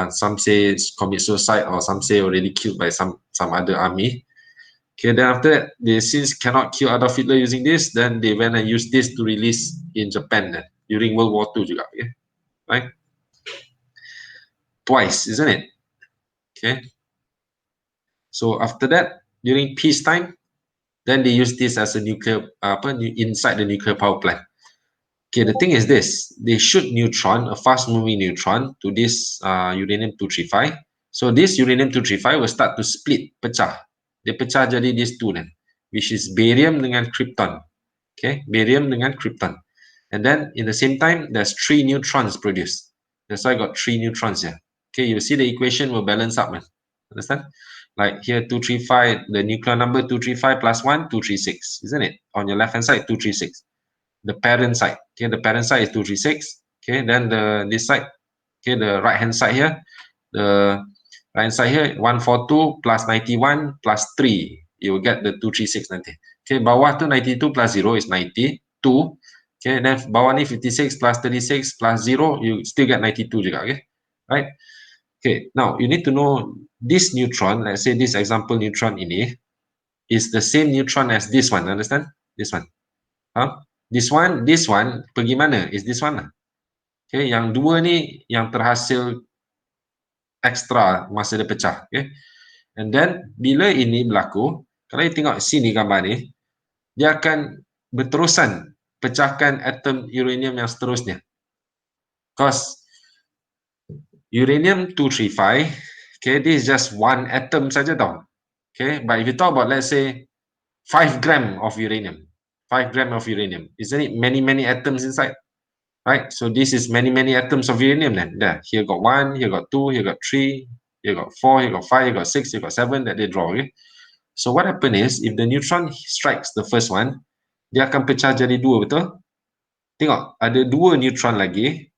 Some say commit suicide, or some say already killed by some other army. Okay, then after that, they since cannot kill Adolf Hitler using this, then they went and used this to release in Japan during World War II juga, okay? Right? Twice, isn't it? Okay. So after that, during peacetime, then they use this as a nuclear inside the nuclear power plant. Okay, the thing is this: they shoot neutron, a fast-moving neutron, to this uranium-235. So this uranium-235 will start to split, pecah. Dia pecah jadi these two then, which is barium dengan krypton. Okay, barium dengan krypton. And then in the same time, there's 3 neutrons produced. That's why I got 3 neutrons here. Okay, you see the equation will balance up, man. Understand? Like here, 235, the nuclear number 235 plus 1, 236, isn't it? On your left hand side, 236. The parent side. Okay, the parent side is 236. Okay, then this side, okay, the right hand side here, the right hand side here, 142 plus 91 plus 3. You will get the 236 nanti. Okay, bawah tu 92 plus 0 is 92. Okay, then bawah ni 56 plus 36 plus 0, you still get 92 juga, okay? Right? Okay, now you need to know this neutron, let's say this example neutron ini, is the same neutron as this one, understand? This one. This one pergi mana? Is this one lah. Okay, yang dua ni yang terhasil ekstra masa dia pecah, okay? And then bila ini berlaku, kalau you tengok sini gambar ni, dia akan berterusan pecahkan atom uranium yang seterusnya. Because uranium 235, okay, this is just one atom saja tau. Okay, but if you talk about, let's say, 5 gram of uranium, 5 gram of uranium, isn't it many atoms inside? Right, so this is many atoms of uranium then. There, here got 1, here got 2, here got 3, here got 4, here got 5, here got 6, here got 7 that they draw, okay? So what happen is, if the neutron strikes the first one, dia akan pecah jadi 2, betul? Tengok, ada 2 neutron lagi,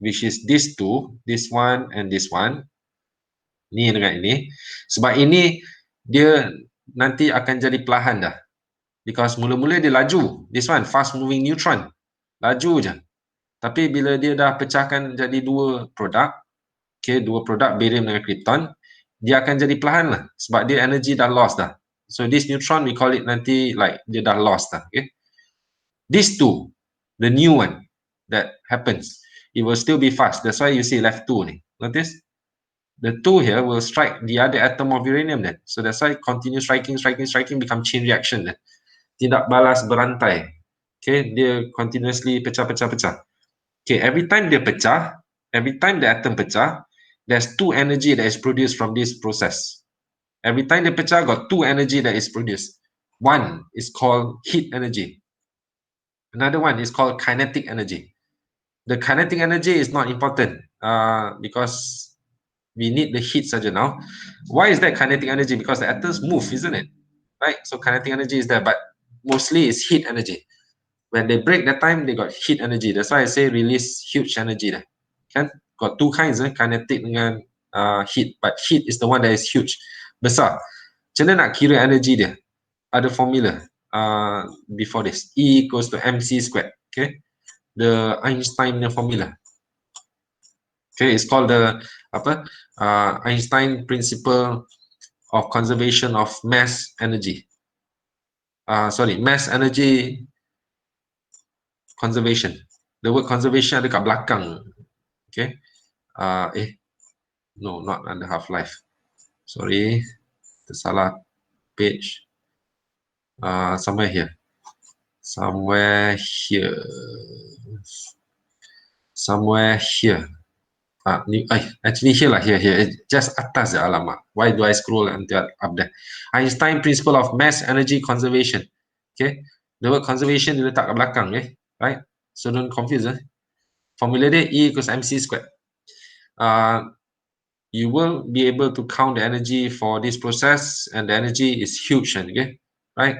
which is these two, this one and this one. Ni dengan ini. Sebab ini, dia nanti akan jadi perlahan dah. Because mula-mula dia laju. This one, fast moving neutron. Laju je. Tapi bila dia dah pecahkan jadi 2 produk, okay, 2 produk barium dengan krypton, dia akan jadi perlahan lah. Sebab dia energy dah lost dah. So this neutron, we call it nanti like dia dah lost dah. Okay? These two, the new one that happens, it will still be fast. That's why you see left 2 ni. Notice? The 2 here will strike the other atom of uranium then. So that's why continue striking, become chain reaction then. Tidak balas berantai. Okay, dia continuously pecah. Okay, every time dia pecah, every time the atom pecah, there's 2 energy that is produced from this process. Every time dia pecah, got 2 energy that is produced. One is called heat energy. Another one is called kinetic energy. The kinetic energy is not important because we need the heat saja now. Why is that kinetic energy? Because the atoms move, isn't it? Right? So kinetic energy is there, but mostly it's heat energy. When they break that time, they got heat energy. That's why I say release huge energy there. Kan? Got 2 kinds, kinetic dengan heat. But heat is the one that is huge, besar. Macam mana nak kira energy dia? Ada formula before this. E equals to mc squared. Okay, the Einstein formula. Okay, it's called the Einstein principle of conservation of mass energy. Mass energy conservation. The word conservation ada kat belakang. Okay. No, not under half-life. Sorry, tersalah page. Somewhere here. Actually here lah, here. Just atas je, alamak. Why do I scroll until up there? Einstein principle of mass energy conservation. Okay. The word conservation diletak kat belakang, okay? Right? So don't confuse. Formula dia E equals mc squared. You will be able to count the energy for this process, and the energy is huge, okay? Right?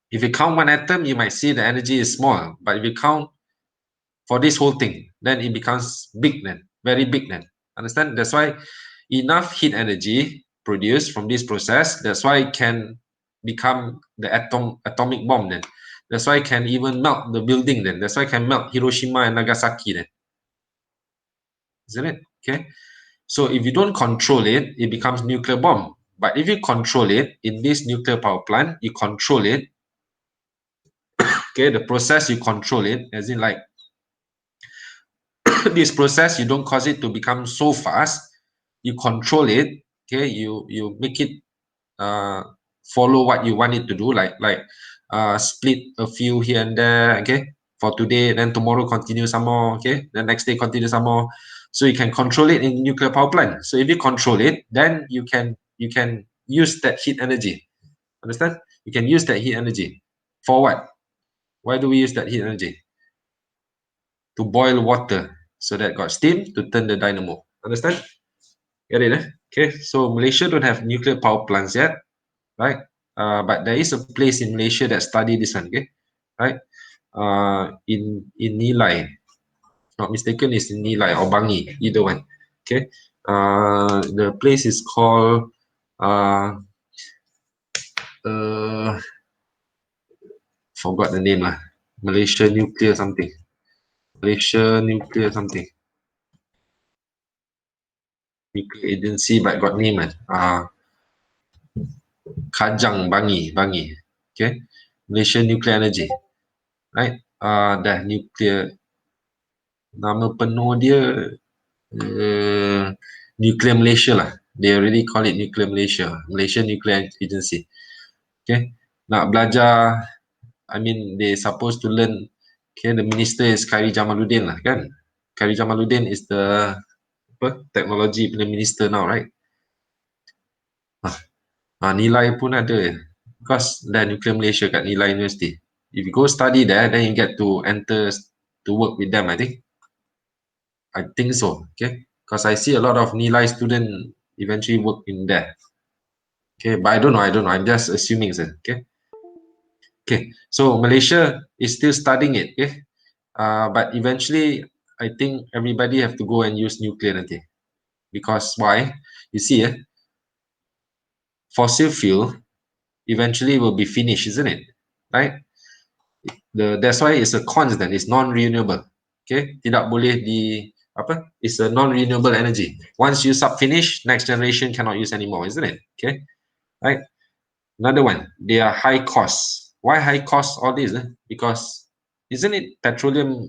If you count one atom, you might see the energy is small, but if you count for this whole thing, then it becomes big then, very big then. Understand? That's why enough heat energy produced from this process. That's why it can become the atomic bomb then. That's why it can even melt the building then. That's why it can melt Hiroshima and Nagasaki then. Isn't it? Okay. So if you don't control it, it becomes nuclear bomb. But if you control it in this nuclear power plant, you control it. Okay, the process you control it, as in like this process, you don't cause it to become so fast. You control it. Okay, you make it follow what you want it to do, like split a few here and there. Okay, for today, then tomorrow continue some more. Okay, the next day continue some more. So you can control it in nuclear power plant. So if you control it, then you can use that heat energy. Understand? You can use that heat energy for what? Why do we use that heat energy? To boil water so that got steam to turn the dynamo. Understand? Get it? Okay. So Malaysia don't have nuclear power plants yet, right? But there is a place in Malaysia that study this one. Okay, right? In Nilai, not mistaken, is in Nilai or Bangi, either one. Okay. The place is called forgot the name lah. Malaysia Nuclear something. Malaysia Nuclear something. Nuclear Agency, but got name kan. Kajang Bangi. Okay. Malaysia Nuclear Energy. Right. Dah nuclear. Nama penuh dia Nuclear Malaysia lah. They already call it Nuclear Malaysia. Malaysia Nuclear Agency. Okay. Nak belajar, I mean, they supposed to learn. Okay, the minister is Khairi Jamaluddin lah kan. Khairi Jamaluddin is the technology minister now, right? Nilai pun ada, because the Nuclear Malaysia kat Nilai University. If you go study there, then you get to enter to work with them, I think so. Okay, because I see a lot of Nilai student eventually work in there. Okay, but I don't know, I'm just assuming, sir. Okay, so Malaysia is still studying it. Okay, but eventually I think everybody have to go and use nuclear nanti. Because why? You see, fossil fuel eventually will be finished, isn't it? Right? That's why it's a constant, it's non-renewable. Okay, tidak boleh it's a non-renewable energy. Once you finish, next generation cannot use anymore, isn't it? Okay, right. Another one, they are high costs. Why high costs? All this because isn't it petroleum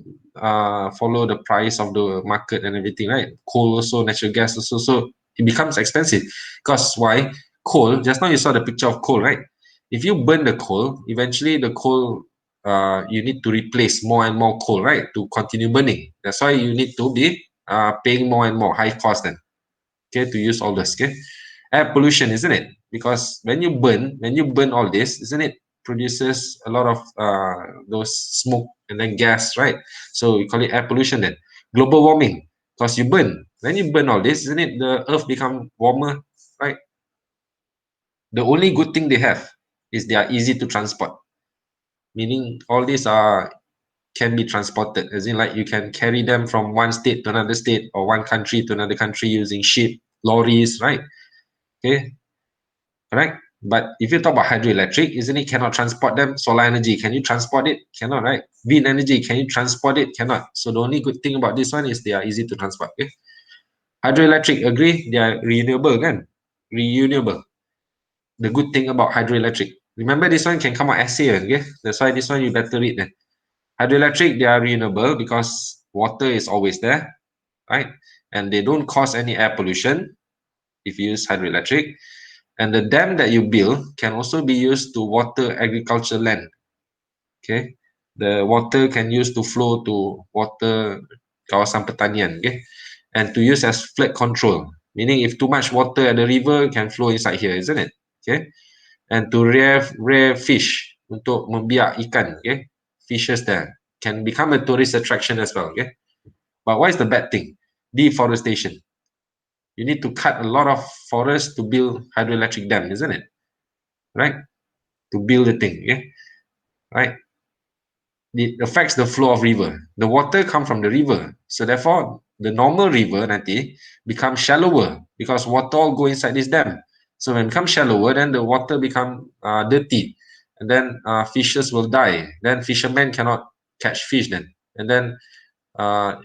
follow the price of the market and everything, right? Coal also, natural gas also, so it becomes expensive. Because why? Coal, just now you saw the picture of coal, right? If you burn the coal, eventually the coal you need to replace more and more coal, right, to continue burning. That's why you need to be paying more and more high cost then, okay, to use all this. Okay, air pollution, isn't it? Because when you burn all this, isn't it, produces a lot of those smoke and then gas, right? So we call it air pollution. Then global warming, because when you burn all this, isn't it, the earth become warmer, right? The only good thing they have is they are easy to transport, meaning all these can be transported, as in like you can carry them from one state to another state or one country to another country using ship, lorries, right? Okay, correct. But if you talk about hydroelectric, isn't it, cannot transport them? Solar energy, can you transport it? Cannot, right? Wind energy, can you transport it? Cannot. So the only good thing about this one is they are easy to transport. Okay, hydroelectric, agree, they are renewable, kan? Renewable. The good thing about hydroelectric, remember this one can come out essay, okay? That's why this one you better read then. Hydroelectric, they are renewable because water is always there, right? And they don't cause any air pollution if you use hydroelectric. And the dam that you build can also be used to water agriculture land. Okay, the water can use to flow to water kawasan pertanian. Okay, and to use as flood control, meaning if too much water at the river can flow inside here, isn't it? Okay, and to rear fish, untuk membiak ikan. Okay, fishes there can become a tourist attraction as well. Okay, but what is the bad thing? Deforestation. You need to cut a lot of forest to build hydroelectric dam, isn't it? Right? To build the thing, okay? Right? It affects the flow of river. The water come from the river, so therefore the normal river nanti become shallower because water all go inside this dam. So when it becomes shallower, then the water become dirty, and then fishes will die. Then fishermen cannot catch fish then, and then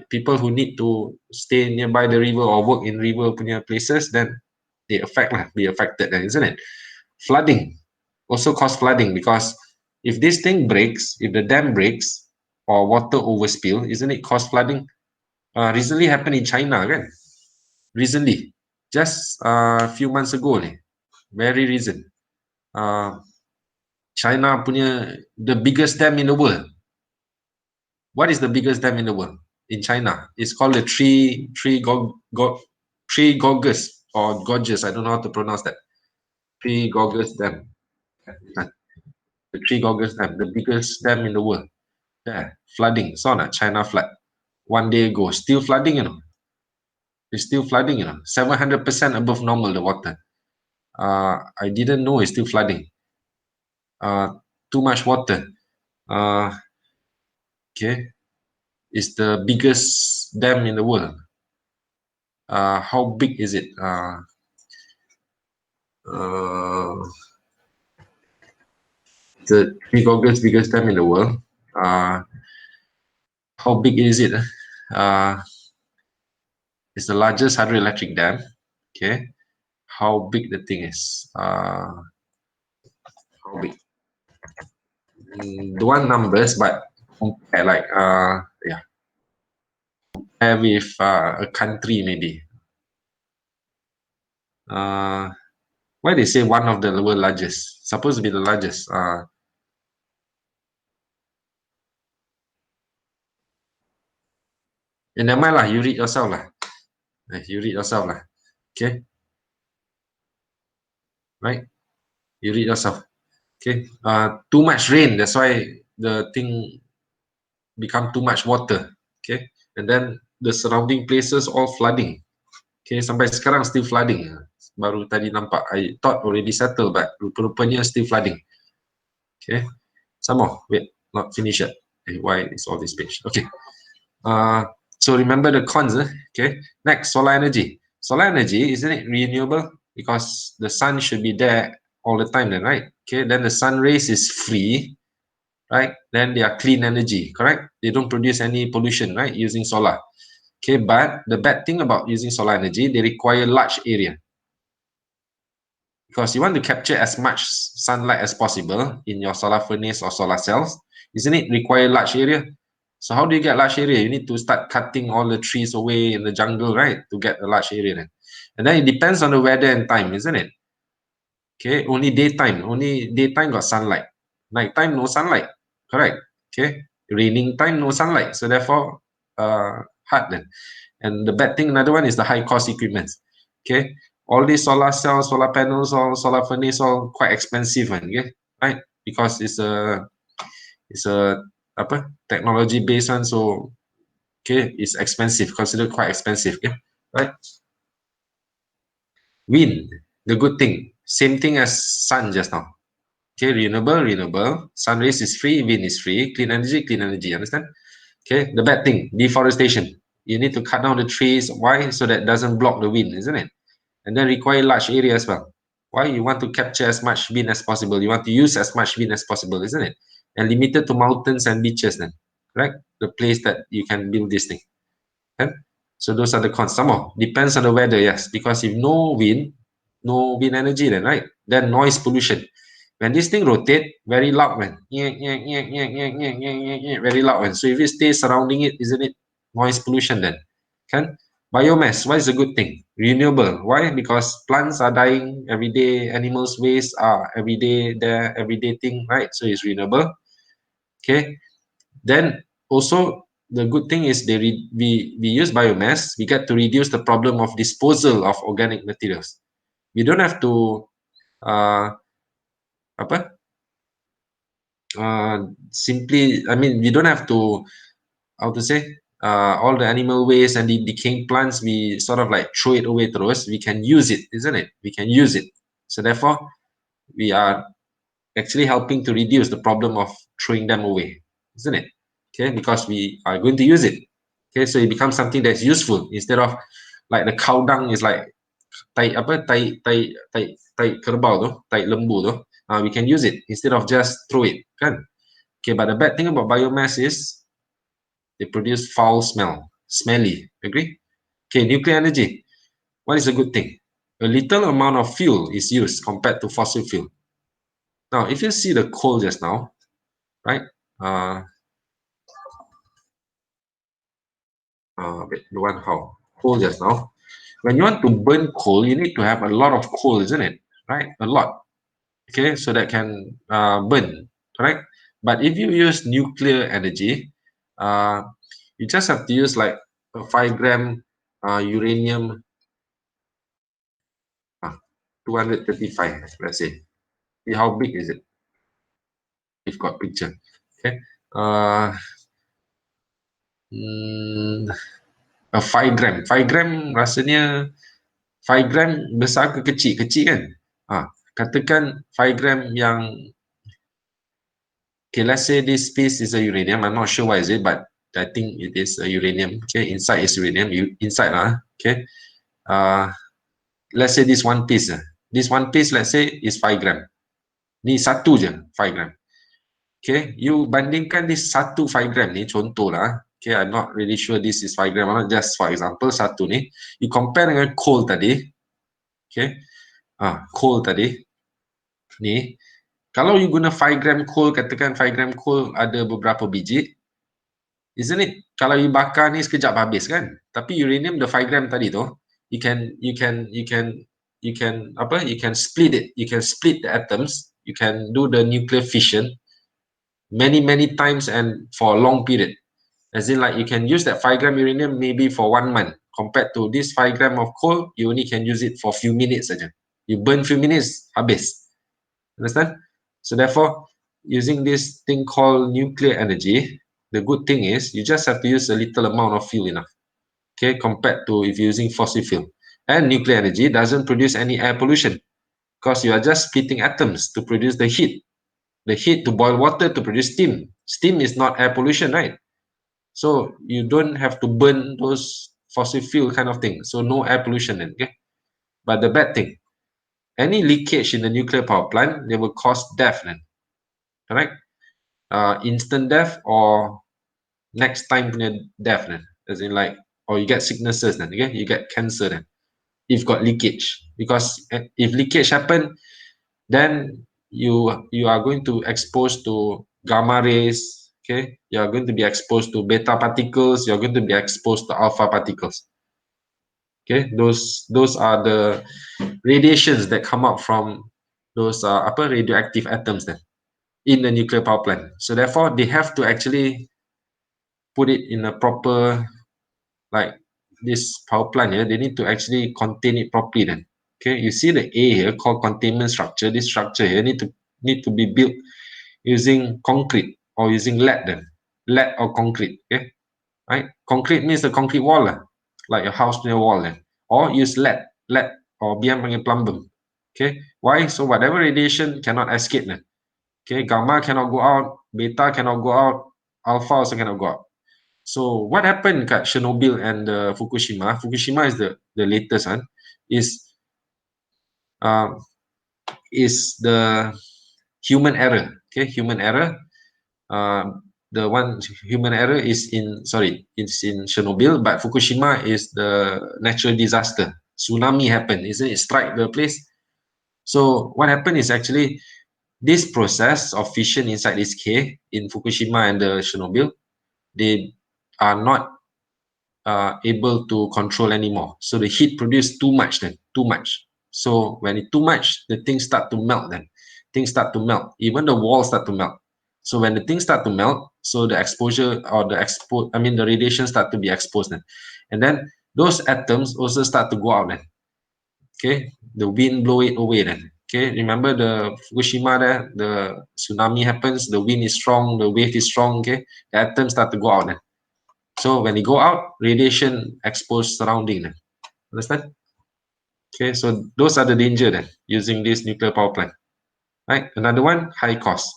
people who need to stay nearby the river or work in river punya places, then they be affected then, isn't it? Flooding also cause flooding because if this thing breaks, if the dam breaks or water overspill, isn't it cause flooding? Recently happened in China, kan? Recently, just a few months ago, very recent. China punya the biggest dam in the world. What is the biggest dam in the world? In China, it's called the Three Gorges or Gorges. I don't know how to pronounce that. Three Gorges Dam. The Three Gorges Dam, the biggest dam in the world. Yeah, flooding. Saw that China flood 1 day ago. Still flooding, you know. It's still flooding, you know. 700% above normal the water. I didn't know it's still flooding. Too much water. Okay, it's the biggest dam in the world. How big is it? The Three Gorges biggest dam in the world. How big is it? It's the largest hydroelectric dam. Okay, how big the thing is? How big? Don't want numbers, but compare like yeah, compare with a country maybe. Why they say one of the world largest? Supposed to be the largest. Never mind lah. You read yourself lah. You read yourself lah. Okay, right? You read yourself. Okay. Too much rain. That's why the thing become too much water. Okay, and then the surrounding places all flooding. Okay, sampai sekarang still flooding. Baru tadi nampak. I thought already settled, but rupa-rupanya still flooding. Okay, some more. Wait, not finished yet. Why is all this page? Okay. So remember the cons. Okay. Next, solar energy. Solar energy, isn't it renewable? Because the sun should be there all the time then, right? Okay, then the sun rays is free, right? Then they are clean energy, correct? They don't produce any pollution, right? Using solar. Okay, but the bad thing about using solar energy, they require large area. Because you want to capture as much sunlight as possible in your solar furnace or solar cells, isn't it require large area? So how do you get large area? You need to start cutting all the trees away in the jungle, right? To get a large area then. And then it depends on the weather and time, isn't it? Okay, only daytime got sunlight. Nighttime, no sunlight. Correct. Okay. Raining time, no sunlight. So therefore, hard then. And the bad thing, another one is the high cost equipment. Okay. All these solar cells, solar panels, or solar furnace, all quite expensive, okay? Right? Because it's a technology based one, so okay, it's expensive, considered quite expensive, okay? Right? Wind, the good thing, same thing as sun just now. Okay, renewable, sun rays is free, wind is free, clean energy, understand? Okay, the bad thing, deforestation. You need to cut down the trees. Why? So that doesn't block the wind, isn't it? And then require large area as well. Why? You want to capture as much wind as possible. You want to use as much wind as possible, isn't it? And limited to mountains and beaches then, right? The place that you can build this thing. Okay? So those are the cons. Some more depends on the weather, yes. Because if no wind energy then, right? Then noise pollution. When this thing rotate, very loud, man. Very loud, man. So if it stays surrounding it, isn't it noise pollution then? Can biomass, why is a good thing? Renewable. Why? Because plants are dying every day, animals waste are every day there, everyday thing, right? So it's renewable. Okay. Then also the good thing is we use biomass, we get to reduce the problem of disposal of organic materials. We don't have to simply, I mean, we don't have to, how to say, all the animal waste and the decaying plants, we sort of like throw it away to us. We can use it, isn't it? We can use it. So therefore, we are actually helping to reduce the problem of throwing them away, isn't it? Okay, because we are going to use it. Okay, so it becomes something that's useful instead of like the cow dung is like tai kerbau tu, tai lembu tu. We can use it instead of just throw it, kan? Okay, but the bad thing about biomass is they produce foul smell, smelly. Agree? Okay, nuclear energy. What is a good thing? A little amount of fuel is used compared to fossil fuel. Now, if you see the coal just now, right? The one how coal just now. When you want to burn coal, you need to have a lot of coal, isn't it? Right? A lot. Okay, so that can burn, correct? But if you use nuclear energy, you just have to use like a 5 gram uranium 235, let's say. See how big is it? We've got picture. Okay. A 5 gram. 5 gram rasanya 5 gram besar ke kecil? Kecil kan? Katakan 5 gram yang okay, let's say this piece is a uranium. I'm not sure what is it, but I think it is a uranium. Okay, inside is uranium. Inside lah. Okay. Let's say this one piece. This one piece, let's say, is 5 gram. Ni satu je, 5 gram. Okay, you bandingkan this satu 5 gram ni, contoh lah. Okay, I'm not really sure this is 5 gram or not. Just for example, satu ni. You compare dengan coal tadi. Okay. Coal tadi. Ni. Kalau you guna 5 gram coal, katakan 5 gram coal ada beberapa biji. Isn't it? Kalau you bakar ni sekejap habis kan? Tapi uranium the 5 gram tadi tu, you can split it. You can split the atoms. You can do the nuclear fission many times and for a long period. As in like you can use that 5 gram uranium maybe for 1 month. Compared to this 5 gram of coal, you only can use it for few minutes saja. You burn few minutes, habis. Understand? So therefore, using this thing called nuclear energy, the good thing is you just have to use a little amount of fuel enough. Okay, compared to if you're using fossil fuel. And nuclear energy doesn't produce any air pollution because you are just splitting atoms to produce the heat. The heat to boil water to produce steam. Steam is not air pollution, right? So you don't have to burn those fossil fuel kind of thing. So no air pollution then, okay? But the bad thing, any leakage in the nuclear power plant, they will cause death then. Correct? Instant death or next time punya death then. As in like, or you get sicknesses then, okay? You get cancer then. If got leakage. Because if leakage happen, then you are going to expose to gamma rays, okay? You are going to be exposed to beta particles, you're going to be exposed to alpha particles. Okay, those are the radiations that come out from those radioactive atoms then in the nuclear power plant. So therefore, they have to actually put it in a proper, like this power plant here, they need to actually contain it properly then. Okay, you see the A here called containment structure. This structure here need to be built using concrete or using lead then. Lead or concrete, okay? Right? Concrete means the concrete wall lah, like your house near wall then. Or use lead or biar panggil plumbum. Okay, why? So whatever radiation cannot escape then. Okay, gamma cannot go out, beta cannot go out, alpha also cannot go out. So what happened kat Chernobyl and Fukushima? Fukushima is the latest one. Is the human error. Okay, human error. The one human error is it's in Chernobyl, but Fukushima is the natural disaster. Tsunami happened, isn't it? Strike the place. So what happened is actually this process of fission inside this cave in Fukushima and the Chernobyl, they are not able to control anymore. So the heat produced too much then, too much. So when it's too much, the things start to melt then. Things start to melt. Even the walls start to melt. So when the things start to melt, so the exposure or the radiation start to be exposed then. And then those atoms also start to go out then. Okay, the wind blow it away then. Okay, remember the Fukushima there, the tsunami happens, the wind is strong, the wave is strong, okay, the atoms start to go out then. So when they go out, radiation exposed surrounding them. Understand? Okay, so those are the danger then using this nuclear power plant. Right? Another one, high cost.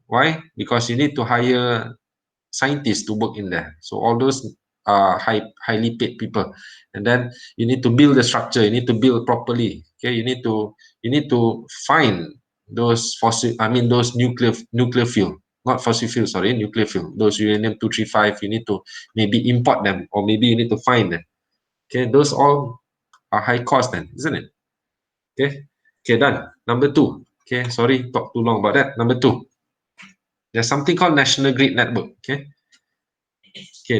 Why? Because you need to hire scientists to work in there. So all those highly paid people, and then you need to build the structure, you need to build properly. Okay, you need to find those those nuclear fuel, not fossil fuel, sorry, nuclear fuel, those uranium-235. You need to maybe import them, or maybe you need to find them. Okay, those all are high cost then, isn't it? Okay, done. Number 2. Okay, sorry, talk too long about that. Number 2, there's something called National Grid Network. Okay,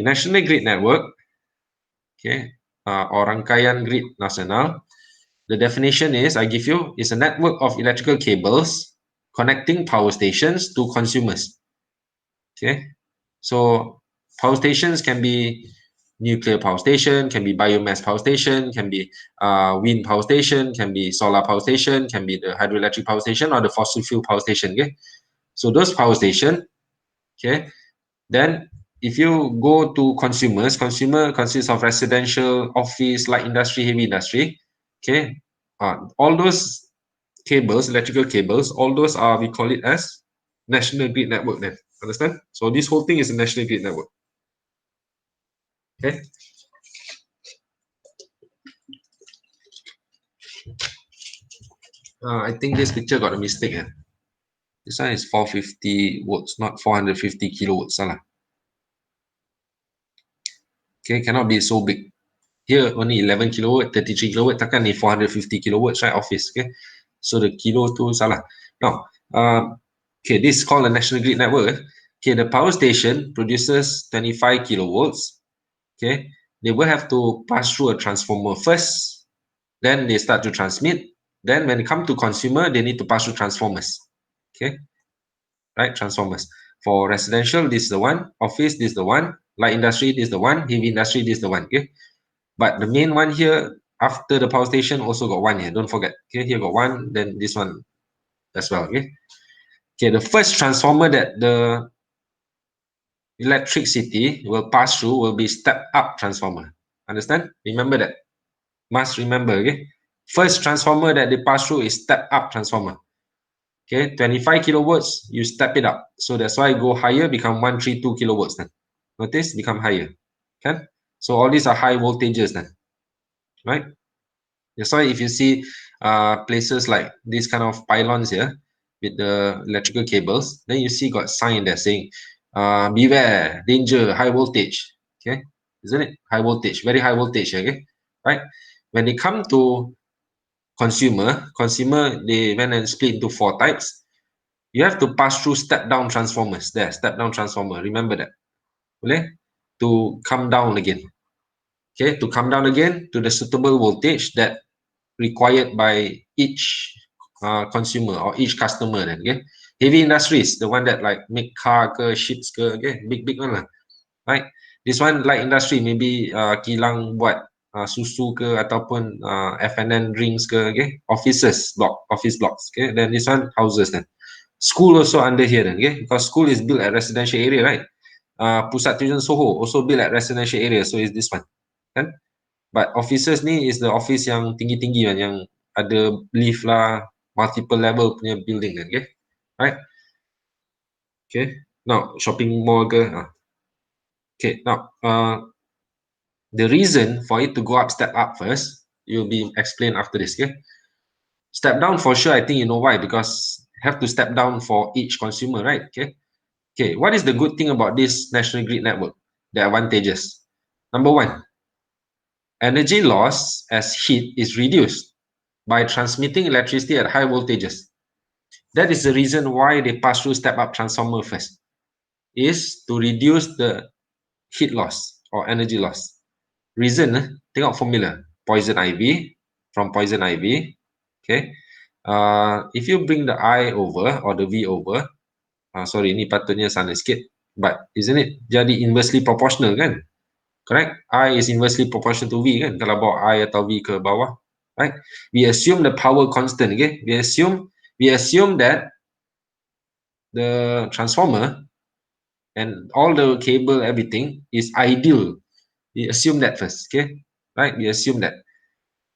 National Grid Network, or Rangkaian Grid Nasional. The definition is, I give you, is a network of electrical cables connecting power stations to consumers. Okay, so power stations can be nuclear power station, can be biomass power station, can be wind power station, can be solar power station, can be the hydroelectric power station, or the fossil fuel power station. Okay, so those power station, okay, then if you go to consumers, consumer consists of residential, office, light industry, heavy industry. Okay, all those cables, electrical cables, all those are, we call it as national grid network then. Understand? So this whole thing is a national grid network. Okay. I think this picture got a mistake. This one is 450 watts, not 450 kilowatts. Salah. Okay, cannot be so big. Here only 11 kilowatt, 33 kilowatt, takkan ni 450 kilowatts, right? Office. Okay. So the kilo tu salah. Now, okay, this is called a national grid network. Okay, the power station produces 25 kilowatts. Okay, they will have to pass through a transformer first, then they start to transmit. Then when it comes to consumer, they need to pass through transformers. Okay, right? Transformers. For residential, this is the one. Office, this is the one. Light industry, this is the one. Heavy industry, this is the one. Okay, but the main one here, after the power station, also got one here. Don't forget. Okay, here got one, then this one as well. Okay, the first transformer that the electricity will pass through will be step up transformer. Understand? Remember that. Must remember. Okay, first transformer that they pass through is step up transformer. Okay, 25 kilowatts, you step it up. So that's why go higher, become 132 kilowatts then. Notice, become higher. Okay, so all these are high voltages then, right? That's why if you see places like these kind of pylons here with the electrical cables, then you see got sign there saying, beware, danger, high voltage. Okay, isn't it? High voltage, very high voltage. Okay, right? When they come to consumer, they went and split into 4 types. You have to pass through step down transformers. There, step down transformer. Remember that. Okay, to come down again. Okay, to come down again to the suitable voltage that required by each consumer or each customer then. Okay, heavy industries, the one that like make car ke, ships ke, okay, big one lah, right? This one light industry, maybe kilang buat susu ke ataupun F&N drinks ke, okay, office blocks, okay. Then this one houses then. School also under here then, okay, because school is built at residential area, right? Pusat Tuition Soho also built at residential area, so is this one kan. But offices ni is the office yang tinggi-tinggi kan, yang ada lift lah, multiple level punya building kan, okay, right? Okay, now shopping mall ke, okay, now the reason for it to go up, step up first, you'll be explained after this. Okay, step down for sure, I think you know why, because have to step down for each consumer, right? Okay, what is the good thing about this national grid network? The advantages. Number 1, energy loss as heat is reduced by transmitting electricity at high voltages. That is the reason why they pass through step up transformer first, is to reduce the heat loss or energy loss. Reason, tengok formula. Poison ivy, from poison ivy. Okay, if you bring the I over or the V over, sorry, ini patutnya sana sikit, but isn't it jadi inversely proportional kan? Correct? I is inversely proportional to V kan, kalau bawa I atau V ke bawah, right? We assume the power constant. Okay, we assume that the transformer and all the cable, everything is ideal. We assume that first. Okay, right? We assume that,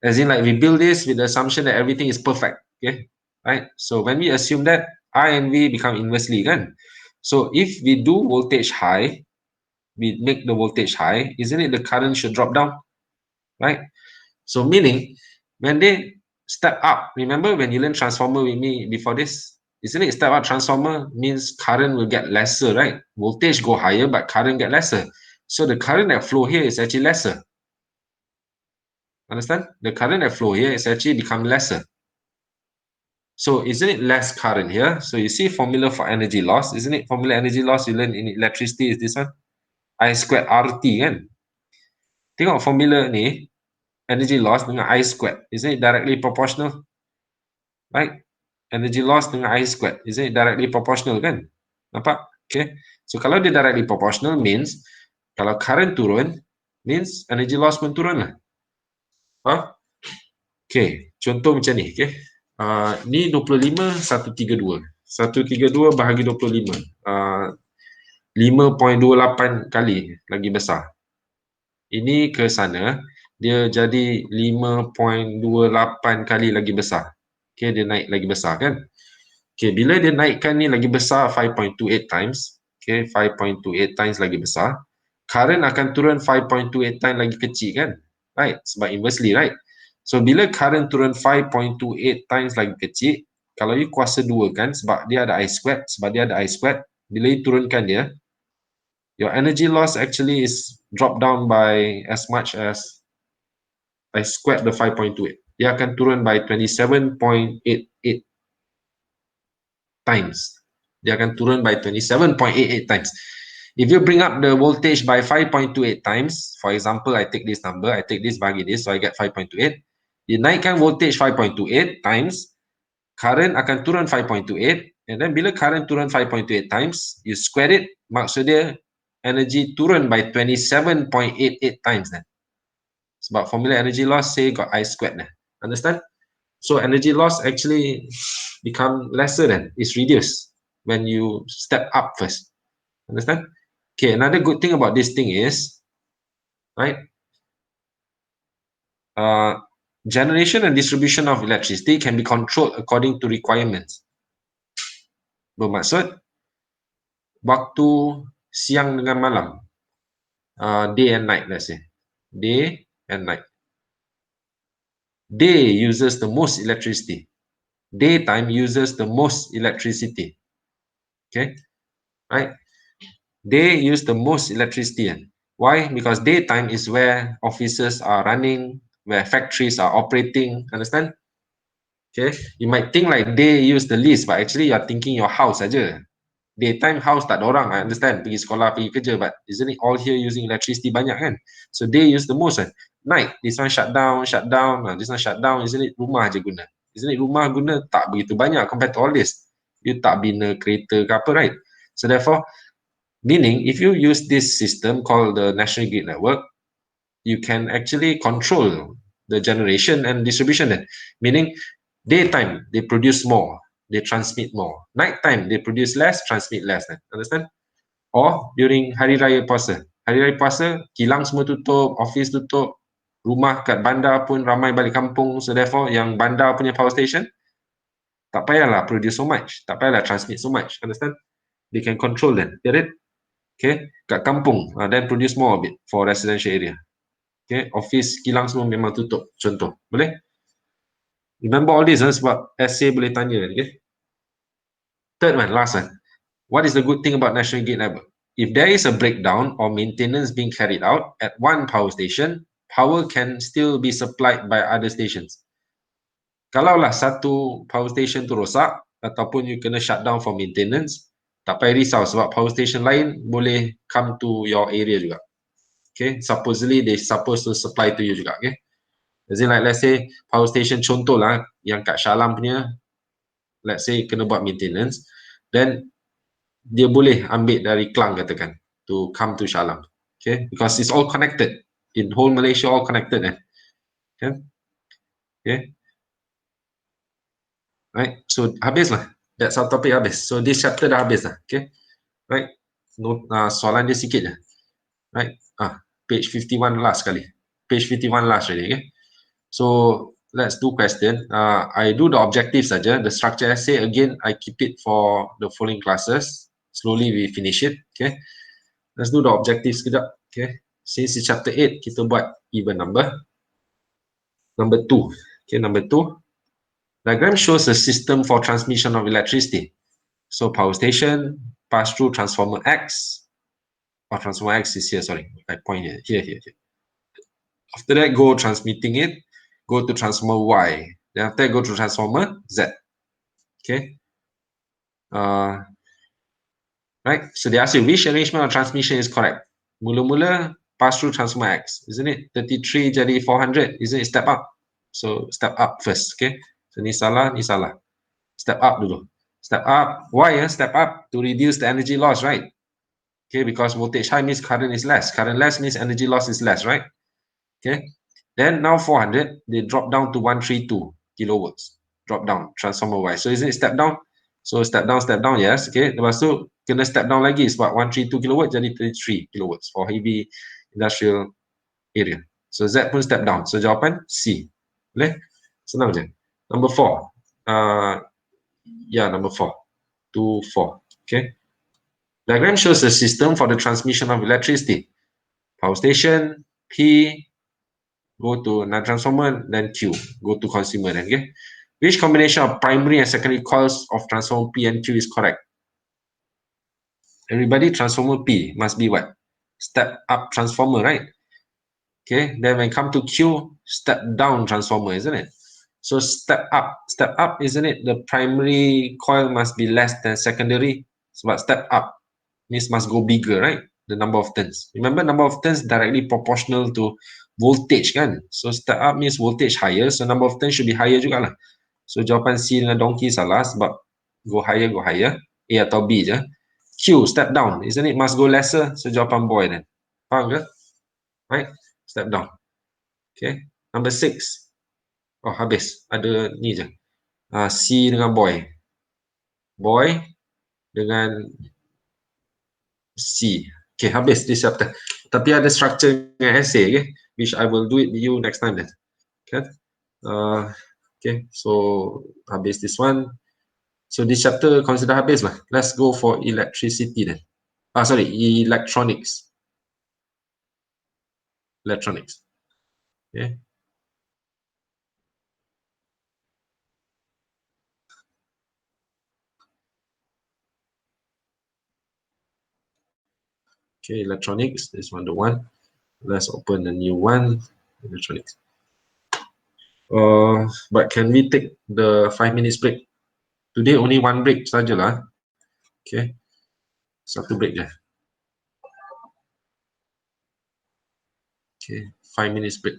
as in like we build this with the assumption that everything is perfect. Okay, right? So when we assume that, I and V become inversely kan. So if we do voltage high, we make the voltage high, isn't it the current should drop down, right? So meaning when they step up, remember when you learn transformer with me before this, isn't it step up transformer means current will get lesser, right? Voltage go higher, but current get lesser. So the current that flow here is actually lesser. Understand? The current that flow here is actually become lesser. So isn't it less current here? So you see formula for energy loss, isn't it? Formula energy loss you learn in electricity is this one. I squared RT kan. Tengok formula ni, energy loss dengan I squared. Isn't it directly proportional? Right? Energy loss dengan I squared. Isn't it directly proportional kan? Nampak? Okay. So kalau dia directly proportional means kalau current turun means energy loss pun turun lah. Okay. Contoh macam ni. Okay. Ni 25, 132. 132 bahagi 25. 5.28 kali lagi besar. Ini ke sana, dia jadi 5.28 kali lagi besar. Okay, dia naik lagi besar kan? Okay, bila dia naikkan ni lagi besar 5.28 times, okay, 5.28 times lagi besar, current akan turun 5.28 times lagi kecil kan? Right, sebab inversely, right? So, bila current turun 5.28 times lagi kecil, kalau you kuasa 2 kan, sebab dia ada I squared, bila you turunkan dia, your energy loss actually is drop down by as much as I squared the 5.28. Dia akan turun by 27.88 times. Dia akan turun by 27.88 times. If you bring up the voltage by 5.28 times, for example, I take this number, I take this bagi this, so I get 5.28. Dinaikkan voltage 5.28 times, current akan turun 5.28, and then bila current turun 5.28 times, you square it, maksud dia energy turun by 27.88 times then. Sebab formula energy loss say got I squared then. Understand? So energy loss actually become lesser then. It's reduced when you step up first. Understand? Okay, another good thing about this thing is, right? Generation and distribution of electricity can be controlled according to requirements. Bermaksud, waktu siang dengan malam, day and night, let's say. Day and night. Day uses the most electricity. Daytime uses the most electricity. Okay, right? They use the most electricity. Why? Because daytime is where offices are running, where factories are operating. Understand? Okay, you might think like they use the least, but actually you're thinking your house aja. Daytime house tak ada orang, I understand, pergi sekolah, pergi kerja, but isn't it all here using electricity banyak kan? So they use the most kan? Night, this one shut down, this one shut down, isn't it rumah aja guna? Isn't it rumah guna tak begitu banyak compared to all this? You tak bina kereta ke apa, right? So therefore, meaning if you use this system called the National Grid Network, you can actually control the generation and distribution then. Meaning daytime they produce more, they transmit more. Nighttime they produce less, transmit less then. Understand? Or during hari raya puasa. Hari raya puasa kilang semua tutup, office tutup, rumah kat bandar pun ramai balik kampung, so therefore yang bandar punya power station tak payahlah produce so much, tak payahlah transmit so much. Understand? They can control then. Get it? Okay, kat kampung then produce more of it for residential area. Okay, office kilang semua memang tutup, contoh. Boleh? Remember all this sebab essay boleh tanya. Okay. Third one, last one. What is the good thing about National Grid Network? If there is a breakdown or maintenance being carried out at one power station, power can still be supplied by other stations. Kalaulah satu power station tu rosak ataupun you kena shut down for maintenance, tak payah risau sebab power station lain boleh come to your area juga. Okay, supposedly they supposed to supply to you juga. Okay, as in like let's say power station contoh lah yang kat Shah Alam punya, let's say kena buat maintenance, then dia boleh ambil dari Klang katakan to come to Shah Alam. Okay, because it's all connected in whole Malaysia, all connected okay. Okay, right, so habis lah, that's our topic habis. So this chapter dah habis lah. Okay, right, no, soalan dia sikit je, right, page 51 last kali, page 51 last already. Okay, so let's do question. I do the objective saja. The structure essay again I keep it for the following classes. Slowly we finish it. Okay, Let's do the objective sekejap. Okay. Since it's chapter 8, kita buat even number. Number 2. Okay, number 2. Diagram shows a system for transmission of electricity. So power station, pass through transformer X. Or transformer X is here, sorry. I point here. Here. After that, go transmitting it. Go to transformer Y. Then after that, go to transformer Z. Okay. Right. So they ask you which arrangement of transmission is correct. Mula-mula pass through transformer X, isn't it? 33 jadi 400, isn't it? Step up. So step up first. Okay. So ni salah. Step up dulu. Step up. Why? Step up to reduce the energy loss, right? Okay, because voltage high means current is less. Current less means energy loss is less, right? Okay. Then now 400, they drop down to 132 kilowatts. Drop down, transformer Y. So isn't it step down? So step down, yes. Okay. Lepas tu, kena step down lagi sebab 132 kilowatt jadi 33 kilowatts for heavy industrial area. So Z pun step down. So jawapan C. Boleh? Senang je. Number 4. Number 4. 2, 4. Okay. Diagram shows a system for the transmission of electricity. Power station, P, go to non-transformer, then Q, go to consumer then, okay? Which combination of primary and secondary coils of transformer P and Q is correct? Everybody, transformer P must be what? Step up transformer, right? Okay, then when come to Q, step down transformer, isn't it? So step up, isn't it? The primary coil must be less than secondary. So step up means must go bigger, right? The number of turns. Remember, number of turns directly proportional to voltage, kan? So step up means voltage higher, so number of turns should be higher juga lah. So jawapan C dengan donkey salah sebab go higher, A atau B je. Q, step down, isn't it? Must go lesser, so jawapan boy then. Faham ke? Right? Step down. Okay. Number 6. Oh, habis. Ada ni je. C dengan boy. Boy dengan C. Okay, habis this chapter. Tapi ada structure dengan essay, okay? Which I will do it with you next time then. Okay. Okay, so habis this one. So this chapter consider habis lah. Let's go for electricity then. Electronics. Okay. Okay, electronics. This one, the one. Let's open a new one. Electronics. But can we take the 5 minutes break? Today only one break sajalah. Okay. Satu break je. Okay, 5 minutes break.